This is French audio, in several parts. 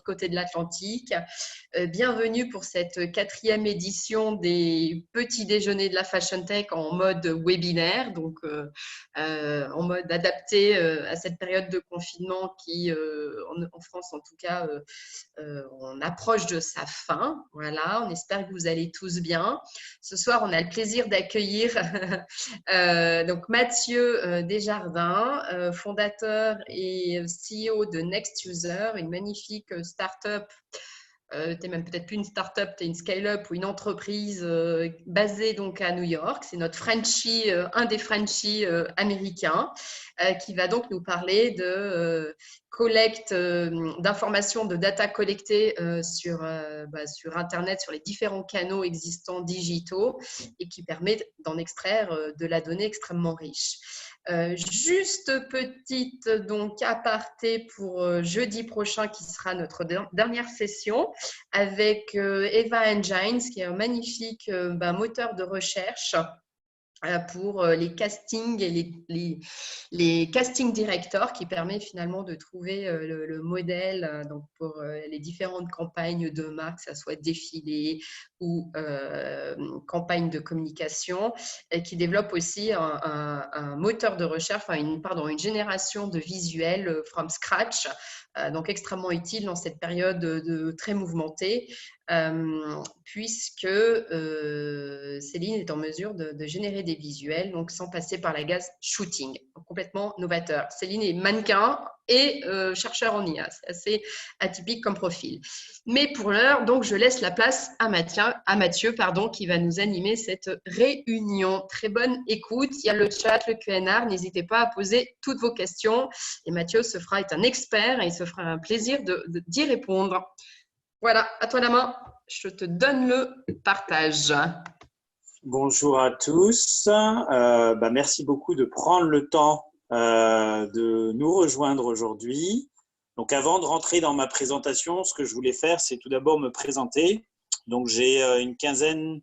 l'autre côté de l'Atlantique. Bienvenue pour cette 4e édition des petits déjeuners de la Fashion Tech en mode webinaire, donc en mode adapté à cette période de confinement qui, en France en tout cas, on approche de sa fin. Voilà, on espère que vous allez tous bien. Ce soir, on a le plaisir d'accueillir donc Mathieu Desjardins, fondateur et CEO de Next User, une magnifique start-up. Tu n'es même peut-être plus une start-up, tu es une scale-up ou une entreprise basée donc à New York. C'est notre Frenchie, un des Frenchies américains, qui va donc nous parler de collecte d'informations, de data collectées sur Internet, sur les différents canaux existants digitaux et qui permet d'en extraire de la donnée extrêmement riche. Juste petite donc aparté pour jeudi prochain qui sera notre dernière session avec Eva Engines qui est un magnifique moteur de recherche pour les castings et les casting directors qui permet finalement de trouver le modèle donc pour les différentes campagnes de marque, que ce soit défilé ou campagne de communication, et qui développe aussi un moteur de recherche, une génération de visuels from scratch, donc extrêmement utile dans cette période très mouvementée. Puisque Céline est en mesure de générer des visuels, donc sans passer par la case shooting, donc complètement novateur. Céline est mannequin et chercheur en IA, c'est assez atypique comme profil. Mais pour l'heure, donc je laisse la place à Mathieu, qui va nous animer cette réunion. Très bonne écoute, il y a le chat, le Q&A, n'hésitez pas à poser toutes vos questions et Mathieu est un expert et il se fera un plaisir d'y répondre. Voilà, à toi la main, je te donne le partage. Bonjour à tous, merci beaucoup de prendre le temps de nous rejoindre aujourd'hui. Donc avant de rentrer dans ma présentation, ce que je voulais faire, c'est tout d'abord me présenter. Donc j'ai une quinzaine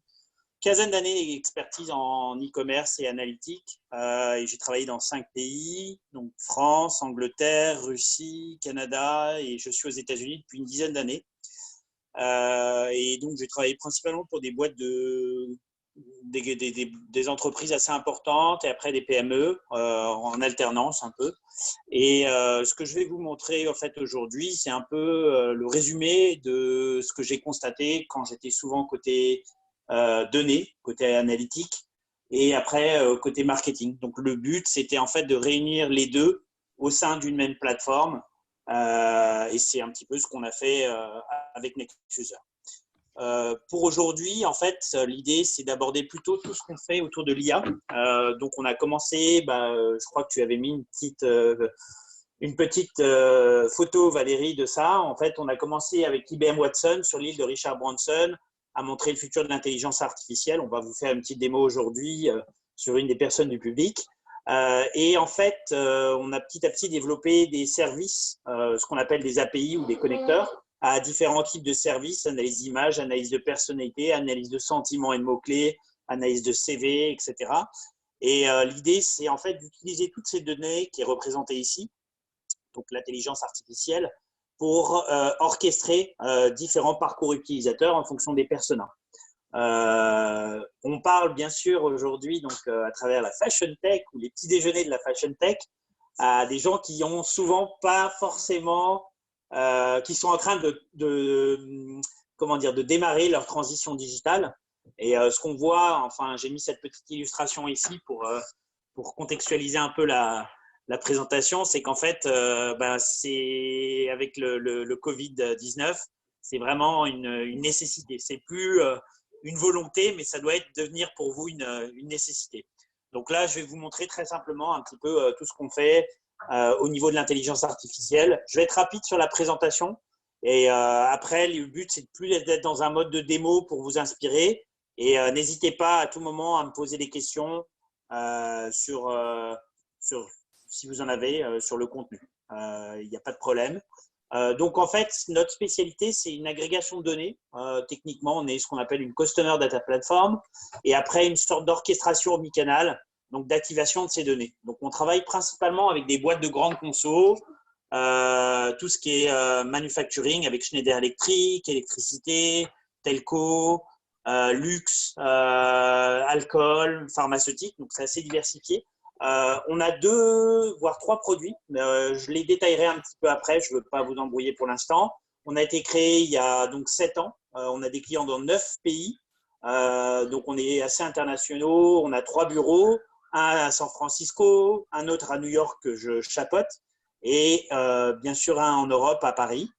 d'années d'expertise en e-commerce et analytique. Et j'ai travaillé dans 5 pays, donc France, Angleterre, Russie, Canada, et je suis aux États-Unis depuis une dizaine d'années. Et donc, j'ai travaillé principalement pour des boîtes des entreprises assez importantes et après des PME en alternance un peu. Et ce que je vais vous montrer en fait aujourd'hui, c'est un peu le résumé de ce que j'ai constaté quand j'étais souvent côté données, côté analytique et après côté marketing. Donc, le but, c'était en fait de réunir les deux au sein d'une même plateforme. Et c'est un petit peu ce qu'on a fait avec Next User. Pour aujourd'hui, en fait, l'idée, c'est d'aborder plutôt tout ce qu'on fait autour de l'IA. Donc, on a commencé, je crois que tu avais mis une petite photo, Valérie, de ça. En fait, on a commencé avec IBM Watson sur l'île de Richard Branson à montrer le futur de l'intelligence artificielle. On va vous faire une petite démo aujourd'hui sur une des personnes du public. Et en fait, on a petit à petit développé des services, ce qu'on appelle des API ou des connecteurs, à différents types de services, analyse d'image, analyse de personnalité, analyse de sentiments et de mots-clés, analyse de CV, etc. Et l'idée, c'est en fait d'utiliser toutes ces données qui est représentée ici, donc l'intelligence artificielle, pour orchestrer différents parcours utilisateurs en fonction des personas. On parle bien sûr aujourd'hui donc à travers la Fashion Tech ou les petits déjeuners de la Fashion Tech à des gens qui ont souvent pas forcément qui sont en train de démarrer leur transition digitale. Et ce qu'on voit, enfin j'ai mis cette petite illustration ici pour contextualiser un peu la présentation, c'est qu'en fait c'est avec le Covid-19, c'est vraiment une nécessité. C'est plus une volonté, mais ça doit devenir pour vous une nécessité. Donc là, je vais vous montrer très simplement un petit peu tout ce qu'on fait au niveau de l'intelligence artificielle. Je vais être rapide sur la présentation et après, le but, c'est de plus d'être dans un mode de démo pour vous inspirer et n'hésitez pas à tout moment à me poser des questions sur si vous en avez sur le contenu. Il n'y a pas de problème. Donc, en fait, notre spécialité, c'est une agrégation de données. Techniquement, on est ce qu'on appelle une Customer Data Platform et après, une sorte d'orchestration omnicanal, donc d'activation de ces données. Donc, on travaille principalement avec des boîtes de grandes conso, tout ce qui est manufacturing avec Schneider Electric, électricité, telco, luxe, alcool, pharmaceutique. Donc, c'est assez diversifié. On a 2, voire 3 produits. Je les détaillerai un petit peu après. Je ne veux pas vous embrouiller pour l'instant. On a été créé il y a donc 7 ans. On a des clients dans 9 pays. Donc, on est assez internationaux. On a 3 bureaux. Un à San Francisco, un autre à New York que je chapeaute et bien sûr un en Europe, à Paris.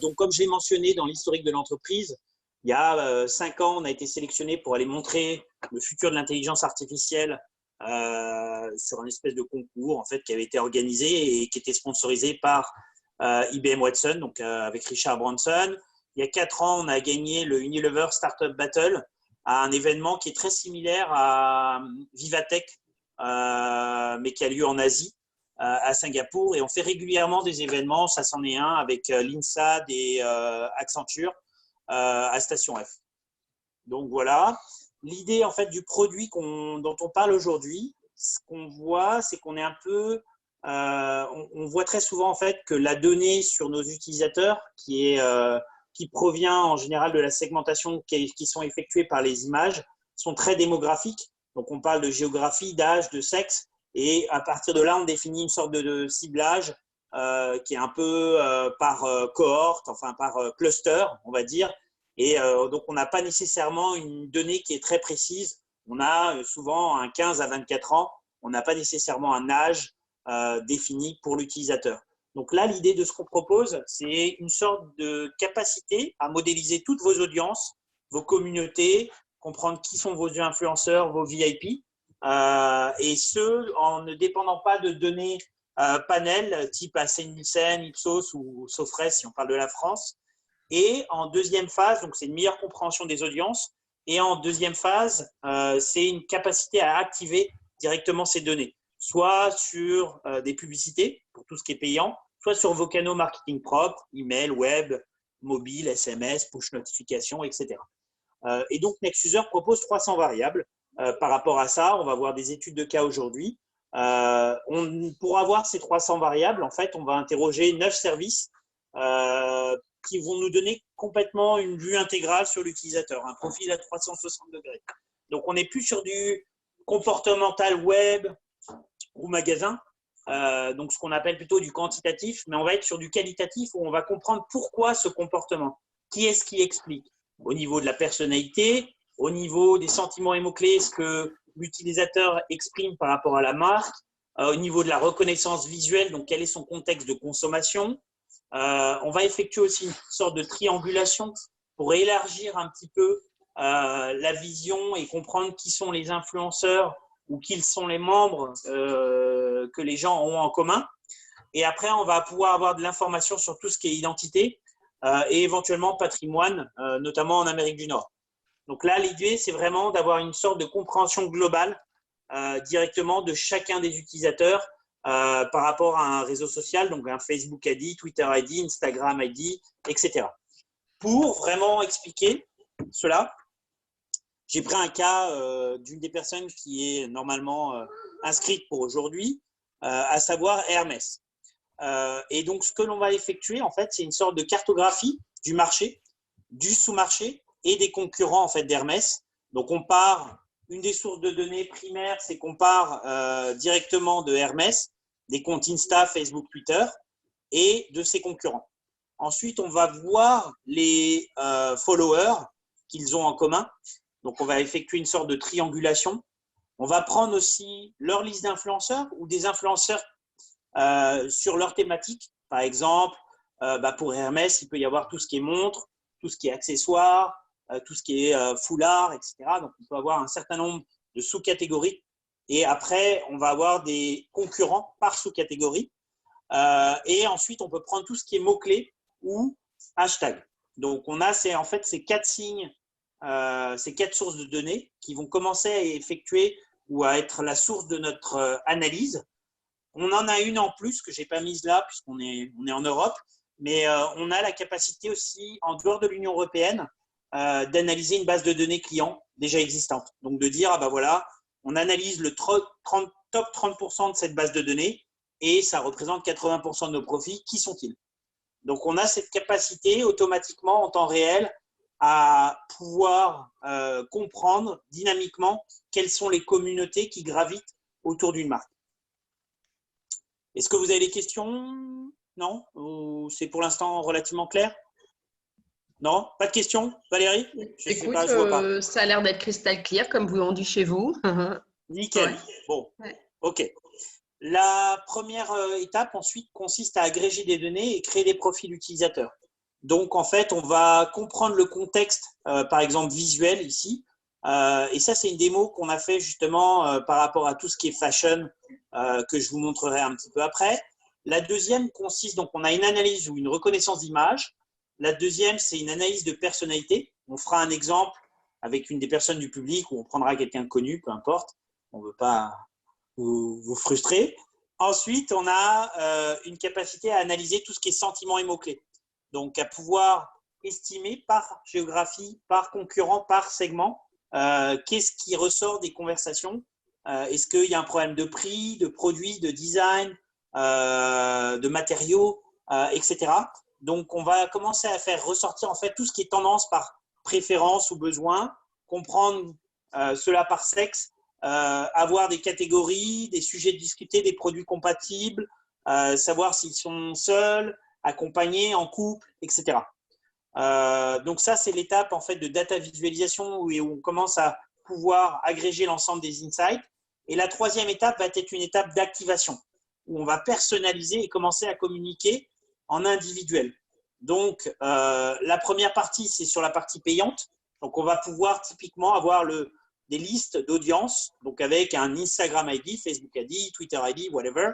Donc, comme je l'ai mentionné dans l'historique de l'entreprise, il y a 5 ans, on a été sélectionné pour aller montrer le futur de l'intelligence artificielle sur un espèce de concours en fait, qui avait été organisé et qui était sponsorisé par IBM Watson, donc avec Richard Branson. Il y a 4 ans, on a gagné le Unilever Startup Battle, à un événement qui est très similaire à Vivatech, mais qui a lieu en Asie, à Singapour. Et on fait régulièrement des événements, ça c'en est un, avec l'INSAD et Accenture à Station F. Donc voilà. L'idée en fait du produit dont on parle aujourd'hui, ce qu'on voit, c'est qu'on est un peu… on voit très souvent en fait que la donnée sur nos utilisateurs, qui provient en général de la segmentation qui sont effectuées par les images, sont très démographiques. Donc, on parle de géographie, d'âge, de sexe. Et à partir de là, on définit une sorte de ciblage qui est un peu par cohorte, enfin par cluster, on va dire. Et donc, on n'a pas nécessairement une donnée qui est très précise. On a souvent un 15 à 24 ans. On n'a pas nécessairement un âge défini pour l'utilisateur. Donc là, l'idée de ce qu'on propose, c'est une sorte de capacité à modéliser toutes vos audiences, vos communautés, comprendre qui sont vos influenceurs, vos VIP, et ce, en ne dépendant pas de données panel type Nielsen, Ipsos ou Sofres, si on parle de la France. Et en deuxième phase, donc c'est une meilleure compréhension des audiences, et en deuxième phase, c'est une capacité à activer directement ces données, soit sur des publicités pour tout ce qui est payant, soit sur vos canaux marketing propres, email, web, mobile, SMS, push notification, etc. Et donc, NextUser propose 300 variables. Par rapport à ça, on va voir des études de cas aujourd'hui. Pour avoir ces 300 variables, en fait, on va interroger 9 services qui vont nous donner complètement une vue intégrale sur l'utilisateur, un profil à 360 degrés. Donc, on n'est plus sur du comportemental web ou magasin, donc ce qu'on appelle plutôt du quantitatif, mais on va être sur du qualitatif où on va comprendre pourquoi ce comportement, qui est-ce qui explique, au niveau de la personnalité, au niveau des sentiments et mots-clés, ce que l'utilisateur exprime par rapport à la marque, au niveau de la reconnaissance visuelle, donc quel est son contexte de consommation. On va effectuer aussi une sorte de triangulation pour élargir un petit peu la vision et comprendre qui sont les influenceurs ou qui sont les membres que les gens ont en commun. Et après, on va pouvoir avoir de l'information sur tout ce qui est identité et éventuellement patrimoine, notamment en Amérique du Nord. Donc là, l'idée, c'est vraiment d'avoir une sorte de compréhension globale directement de chacun des utilisateurs par rapport à un réseau social, donc un Facebook ID, Twitter ID, Instagram ID, etc. Pour vraiment expliquer cela, j'ai pris un cas d'une des personnes qui est normalement inscrite pour aujourd'hui, à savoir Hermès. Et donc, ce que l'on va effectuer, en fait, c'est une sorte de cartographie du marché, du sous-marché et des concurrents en fait, d'Hermès. Donc, on part, une des sources de données primaires, c'est qu'on part directement de Hermès, des comptes Insta, Facebook, Twitter, et de ses concurrents. Ensuite, on va voir les followers qu'ils ont en commun. Donc, on va effectuer une sorte de triangulation. On va prendre aussi leur liste d'influenceurs ou des influenceurs sur leur thématique. Par exemple, pour Hermès, il peut y avoir tout ce qui est montre, tout ce qui est accessoires, tout ce qui est foulard, etc. Donc, on peut avoir un certain nombre de sous-catégories. Et après, on va avoir des concurrents par sous-catégorie. Et ensuite, on peut prendre tout ce qui est mots-clés ou hashtag. Donc, on a en fait ces 4 signes, ces 4 sources de données qui vont commencer à effectuer ou à être la source de notre analyse. On en a une en plus que je n'ai pas mise là puisqu'on est en Europe, mais on a la capacité aussi, en dehors de l'Union européenne, d'analyser une base de données clients déjà existante. Donc, de dire, voilà, on analyse le top 30% de cette base de données et ça représente 80% de nos profits. Qui sont-ils? Donc, on a cette capacité automatiquement en temps réel à pouvoir comprendre dynamiquement quelles sont les communautés qui gravitent autour d'une marque. Est-ce que vous avez des questions? Non? Ou c'est pour l'instant relativement clair? Non? Pas de questions, Valérie? Je sais Écoute, pas, je vois pas. ça a l'air d'être crystal clear, comme vous on dit chez vous. Nickel. Ouais. Bon, Ouais. ok. La première étape ensuite consiste à agréger des données et créer des profils utilisateurs. Donc en fait, on va comprendre le contexte, par exemple visuel ici. Et ça, c'est une démo qu'on a fait justement par rapport à tout ce qui est fashion, que je vous montrerai un petit peu après. La deuxième consiste, donc on a une analyse ou une reconnaissance d'image. La deuxième, c'est une analyse de personnalité. On fera un exemple avec une des personnes du public ou on prendra quelqu'un de connu, peu importe. On ne veut pas vous frustrer. Ensuite, on a une capacité à analyser tout ce qui est sentiments et mots-clés. Donc, à pouvoir estimer par géographie, par concurrent, par segment, qu'est-ce qui ressort des conversations. Est-ce qu'il y a un problème de prix, de produit, de design, de matériaux, etc. Donc, on va commencer à faire ressortir en fait tout ce qui est tendance par préférence ou besoin, comprendre cela par sexe, avoir des catégories, des sujets discutés, des produits compatibles, savoir s'ils sont seuls, accompagnés, en couple, etc. Donc ça, c'est l'étape en fait de data visualisation où on commence à pouvoir agréger l'ensemble des insights. Et la troisième étape va être une étape d'activation où on va personnaliser et commencer à communiquer en individuel. Donc, la première partie, c'est sur la partie payante. Donc, on va pouvoir typiquement avoir des listes d'audience, donc avec un Instagram ID, Facebook ID, Twitter ID, whatever.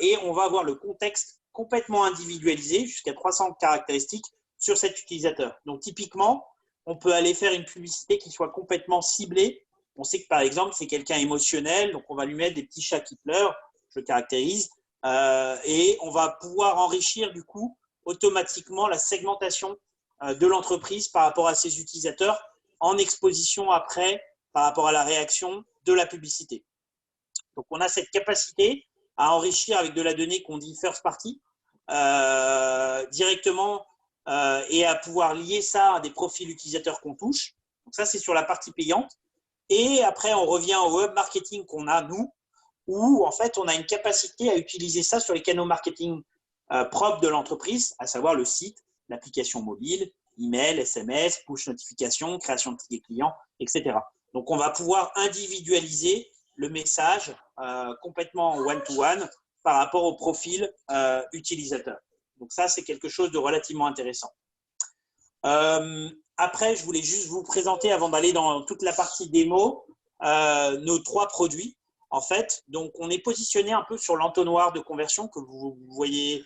Et on va avoir le contexte complètement individualisé, jusqu'à 300 caractéristiques sur cet utilisateur. Donc, typiquement, on peut aller faire une publicité qui soit complètement ciblée. On sait que, par exemple, c'est quelqu'un émotionnel, donc on va lui mettre des petits chats qui pleurent, je le caractérise, et on va pouvoir enrichir, du coup, automatiquement la segmentation de l'entreprise par rapport à ses utilisateurs en exposition après par rapport à la réaction de la publicité. Donc, on a cette capacité à enrichir avec de la donnée qu'on dit first party directement et à pouvoir lier ça à des profils utilisateurs qu'on touche. Donc, ça, c'est sur la partie payante. Et après, on revient au web marketing qu'on a, nous, où en fait, on a une capacité à utiliser ça sur les canaux marketing propres de l'entreprise, à savoir le site, l'application mobile, email, SMS, push notification, création de tickets clients, etc. Donc, on va pouvoir individualiser le message complètement one-to-one par rapport au profil utilisateur. Donc, ça, c'est quelque chose de relativement intéressant. Après, je voulais juste vous présenter, avant d'aller dans toute la partie démo, nos 3 produits. En fait, donc on est positionné un peu sur l'entonnoir de conversion que vous voyez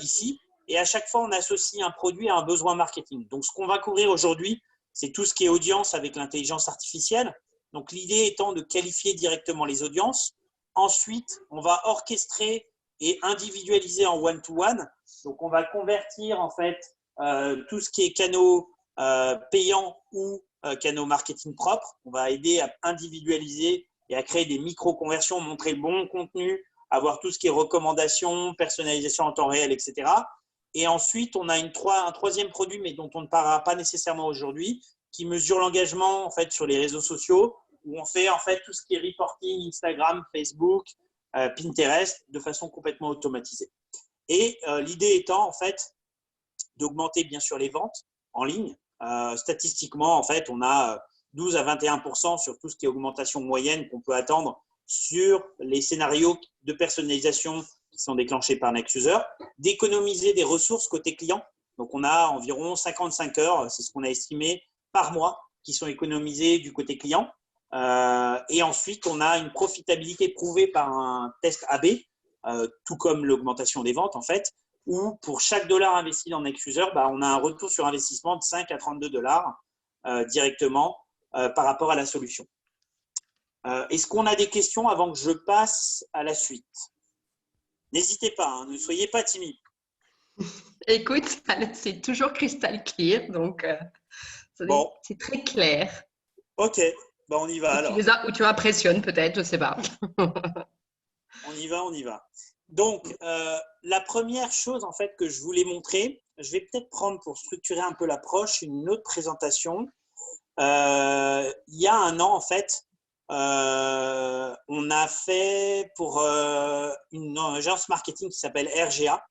ici. Et à chaque fois, on associe un produit à un besoin marketing. Donc, ce qu'on va couvrir aujourd'hui, c'est tout ce qui est audience avec l'intelligence artificielle. Donc, l'idée étant de qualifier directement les audiences. Ensuite, on va orchestrer et individualiser en one-to-one. Donc, on va convertir en fait tout ce qui est canaux payants ou canaux marketing propres. On va aider à individualiser et à créer des micro-conversions, montrer le bon contenu, avoir tout ce qui est recommandations, personnalisation en temps réel, etc. Et ensuite, on a un troisième produit, mais dont on ne parlera pas nécessairement aujourd'hui, qui mesure l'engagement en fait, sur les réseaux sociaux, où on fait en fait tout ce qui est reporting, Instagram, Facebook, Pinterest, de façon complètement automatisée. Et l'idée étant, en fait, d'augmenter bien sûr les ventes en ligne. Statistiquement, en fait, on a 12 à 21% sur tout ce qui est augmentation moyenne qu'on peut attendre sur les scénarios de personnalisation qui sont déclenchés par Next-User, d'économiser des ressources côté client. Donc, on a environ 55 heures, c'est ce qu'on a estimé, par mois qui sont économisées du côté client. Et ensuite, on a une profitabilité prouvée par un test AB, tout comme l'augmentation des ventes, en fait, où pour chaque dollar investi dans Next-User, on a un retour sur investissement de 5 à 32 dollars directement par rapport à la solution. Est-ce qu'on a des questions avant que je passe à la suite? N'hésitez pas, hein, ne soyez pas timide. Écoute, c'est toujours crystal clear, donc Bon. c'est très clair. Ok, on y va alors. Ou tu m'impressionnes peut-être, je ne sais pas. On y va, on y va. Donc, la première chose en fait que je voulais montrer, je vais peut-être prendre pour structurer un peu l'approche une autre présentation. Il y a un an en fait, on a fait pour une agence marketing qui s'appelle RGA.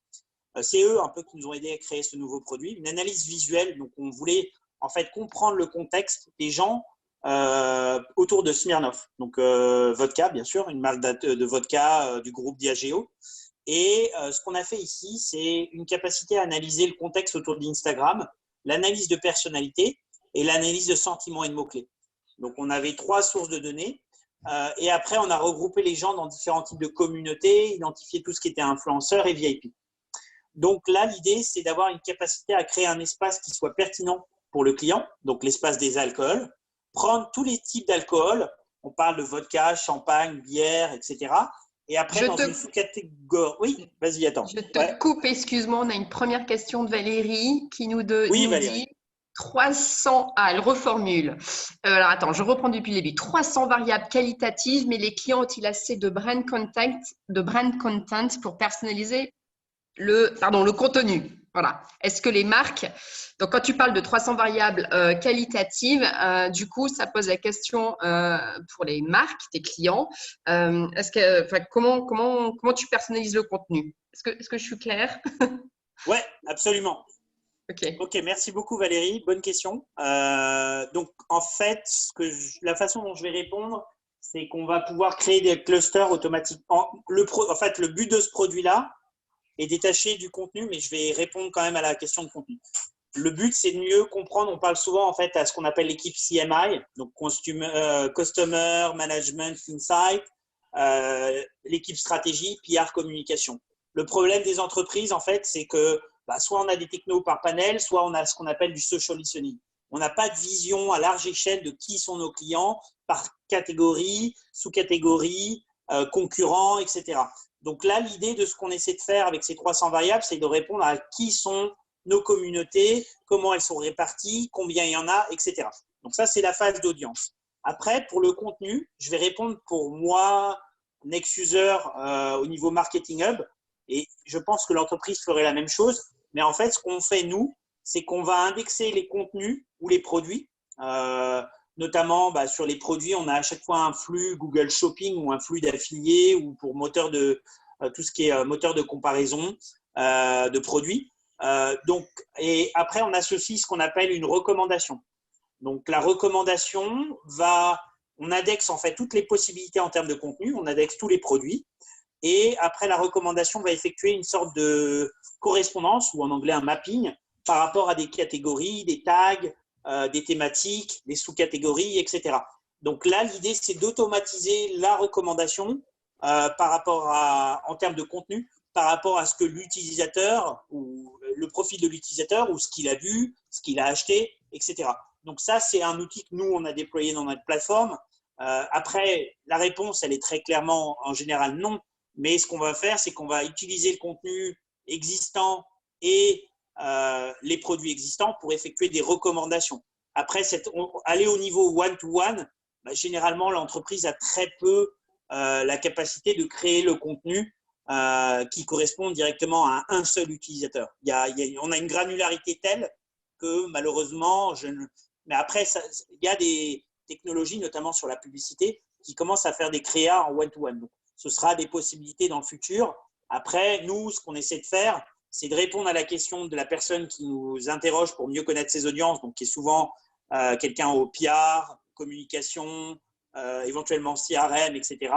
C'est eux un peu qui nous ont aidés à créer ce nouveau produit, une analyse visuelle. Donc, on voulait en fait comprendre le contexte des gens autour de Smirnoff. Donc, vodka, bien sûr, une marque de vodka du groupe Diageo. Et ce qu'on a fait ici, c'est une capacité à analyser le contexte autour d'Instagram, l'analyse de personnalité et l'analyse de sentiments et de mots-clés. Donc, on avait 3 sources de données. Et après, on a regroupé les gens dans différents types de communautés, identifié tout ce qui était influenceur et VIP. Donc là, l'idée, c'est d'avoir une capacité à créer un espace qui soit pertinent pour le client, donc l'espace des alcools, prendre tous les types d'alcool, on parle de vodka, champagne, bière, etc. Et après, Je dans te, une sous-catégorie… Oui, vas-y, attends. je te Ouais. coupe, excuse-moi, on a une première question de Valérie qui Oui, nous Valérie. dit 300. Ah, elle reformule. Alors attends, je reprends depuis le début. 300 variables qualitatives, mais les clients ont-ils assez de brand content pour personnaliser le contenu. Voilà. Est-ce que les marques, donc quand tu parles de 300 variables qualitatives, du coup, ça pose la question pour les marques, tes clients, comment tu personnalises le contenu? Est-ce que je suis claire? Ouais, absolument. Ok. Ok, merci beaucoup Valérie, bonne question. Donc en fait, la façon dont je vais répondre, c'est qu'on va pouvoir créer des clusters automatiquement. En fait, le but de ce produit-là est détaché du contenu, mais je vais répondre quand même à la question de contenu. Le but, c'est de mieux comprendre. On parle souvent en fait à ce qu'on appelle l'équipe CMI, donc Customer Management Insight, l'équipe stratégie, PR communication. Le problème des entreprises, en fait, c'est que soit on a des technos par panel, soit on a ce qu'on appelle du social listening. On n'a pas de vision à large échelle de qui sont nos clients par catégorie, sous-catégorie, concurrents, etc. Donc là, l'idée de ce qu'on essaie de faire avec ces 300 variables, c'est de répondre à qui sont nos communautés, comment elles sont réparties, combien il y en a, etc. Donc ça, c'est la phase d'audience. Après, pour le contenu, je vais répondre pour moi, Next User, au niveau Marketing Hub, et je pense que l'entreprise ferait la même chose. Mais en fait, ce qu'on fait, nous, c'est qu'on va indexer les contenus ou les produits. Notamment, sur les produits, on a à chaque fois un flux Google Shopping ou un flux d'affiliés ou pour tout ce qui est moteur de comparaison de produits. Et après, on associe ce qu'on appelle une recommandation. Donc, la recommandation on indexe en fait toutes les possibilités en termes de contenu, on indexe tous les produits. Et après, la recommandation va effectuer une sorte de correspondance, ou en anglais un mapping, par rapport à des catégories, des tags, des thématiques, des sous-catégories, etc. Donc là, l'idée, c'est d'automatiser la recommandation en termes de contenu, par rapport à ce que l'utilisateur, ou le profil de l'utilisateur, ou ce qu'il a vu, ce qu'il a acheté, etc. Donc ça, c'est un outil que nous, on a déployé dans notre plateforme. Après, la réponse, elle est très clairement, en général, non. Mais ce qu'on va faire, c'est qu'on va utiliser le contenu existant et les produits existants pour effectuer des recommandations. Après, aller au niveau one-to-one, généralement, l'entreprise a très peu la capacité de créer le contenu qui correspond directement à un seul utilisateur. On a une granularité telle que malheureusement, mais après, il y a des technologies, notamment sur la publicité, qui commencent à faire des créas en one-to-one. Donc, ce sera des possibilités dans le futur. Après, nous, ce qu'on essaie de faire, c'est de répondre à la question de la personne qui nous interroge pour mieux connaître ses audiences, donc qui est souvent quelqu'un au PR, communication, éventuellement CRM, etc.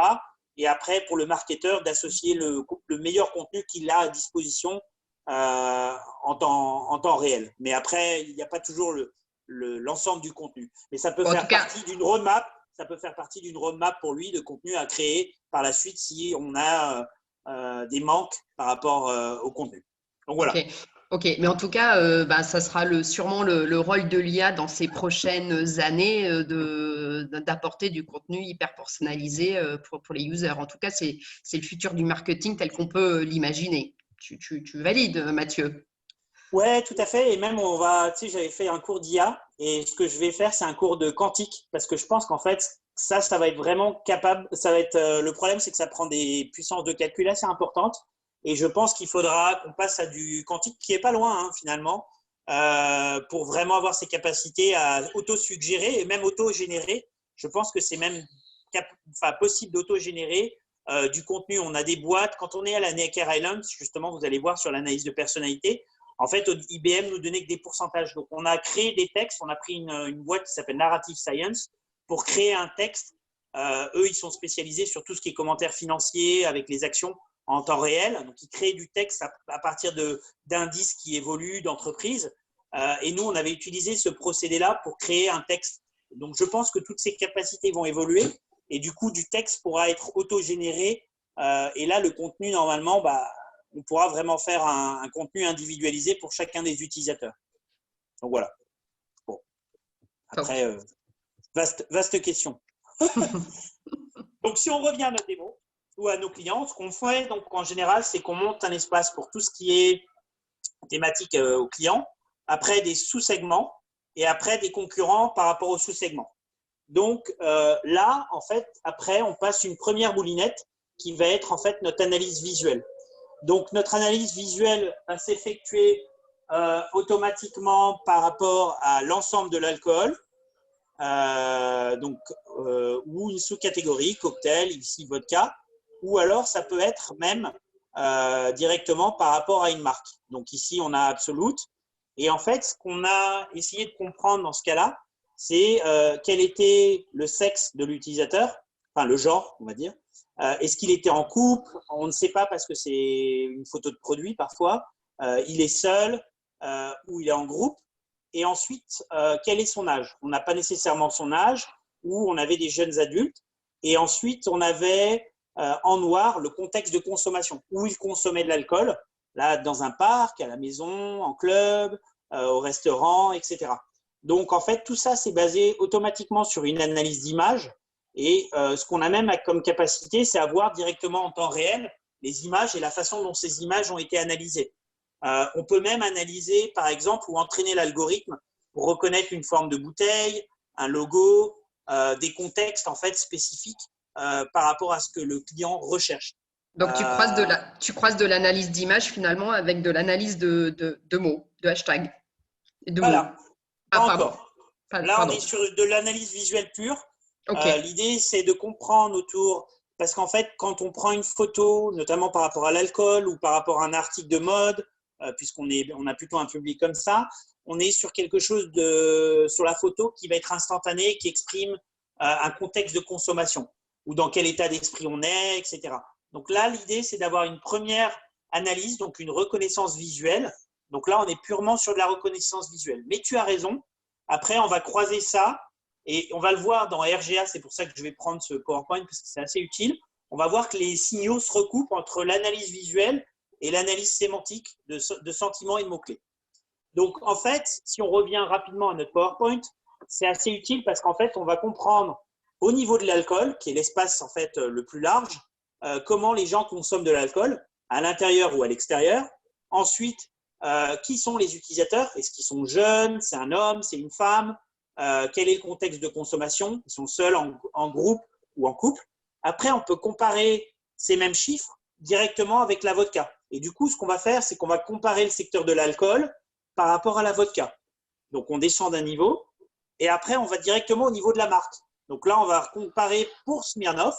Et après, pour le marketeur, d'associer le meilleur contenu qu'il a à disposition en temps réel. Mais après, il n'y a pas toujours l'ensemble du contenu. Mais ça peut faire partie d'une roadmap. Ça peut faire partie d'une roadmap pour lui de contenu à créer par la suite si on a des manques par rapport au contenu. Donc voilà. Ok, mais en tout cas, ça sera sûrement le rôle de l'IA dans ces prochaines années d'apporter du contenu hyper personnalisé pour les users. En tout cas, c'est le futur du marketing tel qu'on peut l'imaginer. Tu valides, Mathieu? Ouais, tout à fait. Et même, j'avais fait un cours d'IA et ce que je vais faire, c'est un cours de quantique parce que je pense qu'en fait, ça va être vraiment capable. Ça va être, le problème, c'est que ça prend des puissances de calcul assez importantes. Et je pense qu'il faudra qu'on passe à du quantique qui est pas loin, hein, finalement, pour vraiment avoir ces capacités à auto-suggérer et même auto-générer. Je pense que c'est même possible d'auto-générer du contenu. On a des boîtes. Quand on est à la Necker Island, justement, vous allez voir sur l'analyse de personnalité, en fait, IBM nous donnait que des pourcentages. Donc, on a créé des textes. On a pris une boîte qui s'appelle Narrative Science pour créer un texte. Eux, ils sont spécialisés sur tout ce qui est commentaires financiers avec les actions en temps réel. Donc, ils créent du texte à partir d'indices qui évoluent d'entreprise. Et nous, on avait utilisé ce procédé-là pour créer un texte. Donc, je pense que toutes ces capacités vont évoluer. Et du coup, du texte pourra être auto-généré. Et là, le contenu, normalement, on pourra vraiment faire un contenu individualisé pour chacun des utilisateurs. Donc, voilà. Bon. Après, vaste question. Donc, si on revient à notre démo ou à nos clients, ce qu'on fait donc, en général, c'est qu'on monte un espace pour tout ce qui est thématique aux clients, après des sous-segments et après des concurrents par rapport aux sous-segments. Donc là, en fait, après, on passe une première moulinette qui va être en fait notre analyse visuelle. Donc, notre analyse visuelle va s'effectuer automatiquement par rapport à l'ensemble de l'alcool, ou une sous-catégorie, cocktail, ici vodka, ou alors ça peut être même directement par rapport à une marque. Donc ici, on a Absolut. Et en fait, ce qu'on a essayé de comprendre dans ce cas-là, c'est quel était le sexe de l'utilisateur, enfin le genre, on va dire. Est-ce qu'il était en couple? On ne sait pas parce que c'est une photo de produit parfois. Il est seul ou il est en groupe. Et ensuite, quel est son âge? On n'a pas nécessairement son âge, ou on avait des jeunes adultes. Et ensuite, on avait en noir le contexte de consommation, où il consommait de l'alcool, là, dans un parc, à la maison, en club, au restaurant, etc. Donc, en fait, tout ça, c'est basé automatiquement sur une analyse d'image. Et ce qu'on a même comme capacité, c'est à voir directement en temps réel les images et la façon dont ces images ont été analysées. On peut même analyser, par exemple, ou entraîner l'algorithme pour reconnaître une forme de bouteille, un logo, des contextes en fait spécifiques par rapport à ce que le client recherche. Donc, tu croises de l'analyse d'image finalement avec de l'analyse de mots, de hashtags. Voilà, pas pardon. encore. Là, on est sur de l'analyse visuelle pure. Okay. L'idée, c'est de comprendre autour, parce qu'en fait, quand on prend une photo, notamment par rapport à l'alcool ou par rapport à un article de mode, puisqu'on a plutôt un public comme ça, on est sur quelque chose sur la photo qui va être instantané, qui exprime un contexte de consommation ou dans quel état d'esprit on est, etc. Donc là, l'idée, c'est d'avoir une première analyse, donc une reconnaissance visuelle. Donc là, on est purement sur de la reconnaissance visuelle. Mais tu as raison. Après, on va croiser ça et on va le voir dans RGA. C'est pour ça que je vais prendre ce PowerPoint parce que c'est assez utile. On va voir que les signaux se recoupent entre l'analyse visuelle et l'analyse sémantique de sentiments et de mots-clés. Donc, en fait, si on revient rapidement à notre PowerPoint, c'est assez utile parce qu'en fait, on va comprendre au niveau de l'alcool, qui est l'espace en fait le plus large, comment les gens consomment de l'alcool, à l'intérieur ou à l'extérieur. Ensuite, qui sont les utilisateurs? Est-ce qu'ils sont jeunes? C'est un homme? C'est une femme? Quel est le contexte de consommation? Ils sont seuls, en groupe ou en couple? Après, on peut comparer ces mêmes chiffres directement avec la vodka. Et du coup, ce qu'on va faire, c'est qu'on va comparer le secteur de l'alcool par rapport à la vodka. Donc, on descend d'un niveau et après, on va directement au niveau de la marque. Donc là, on va comparer pour Smirnoff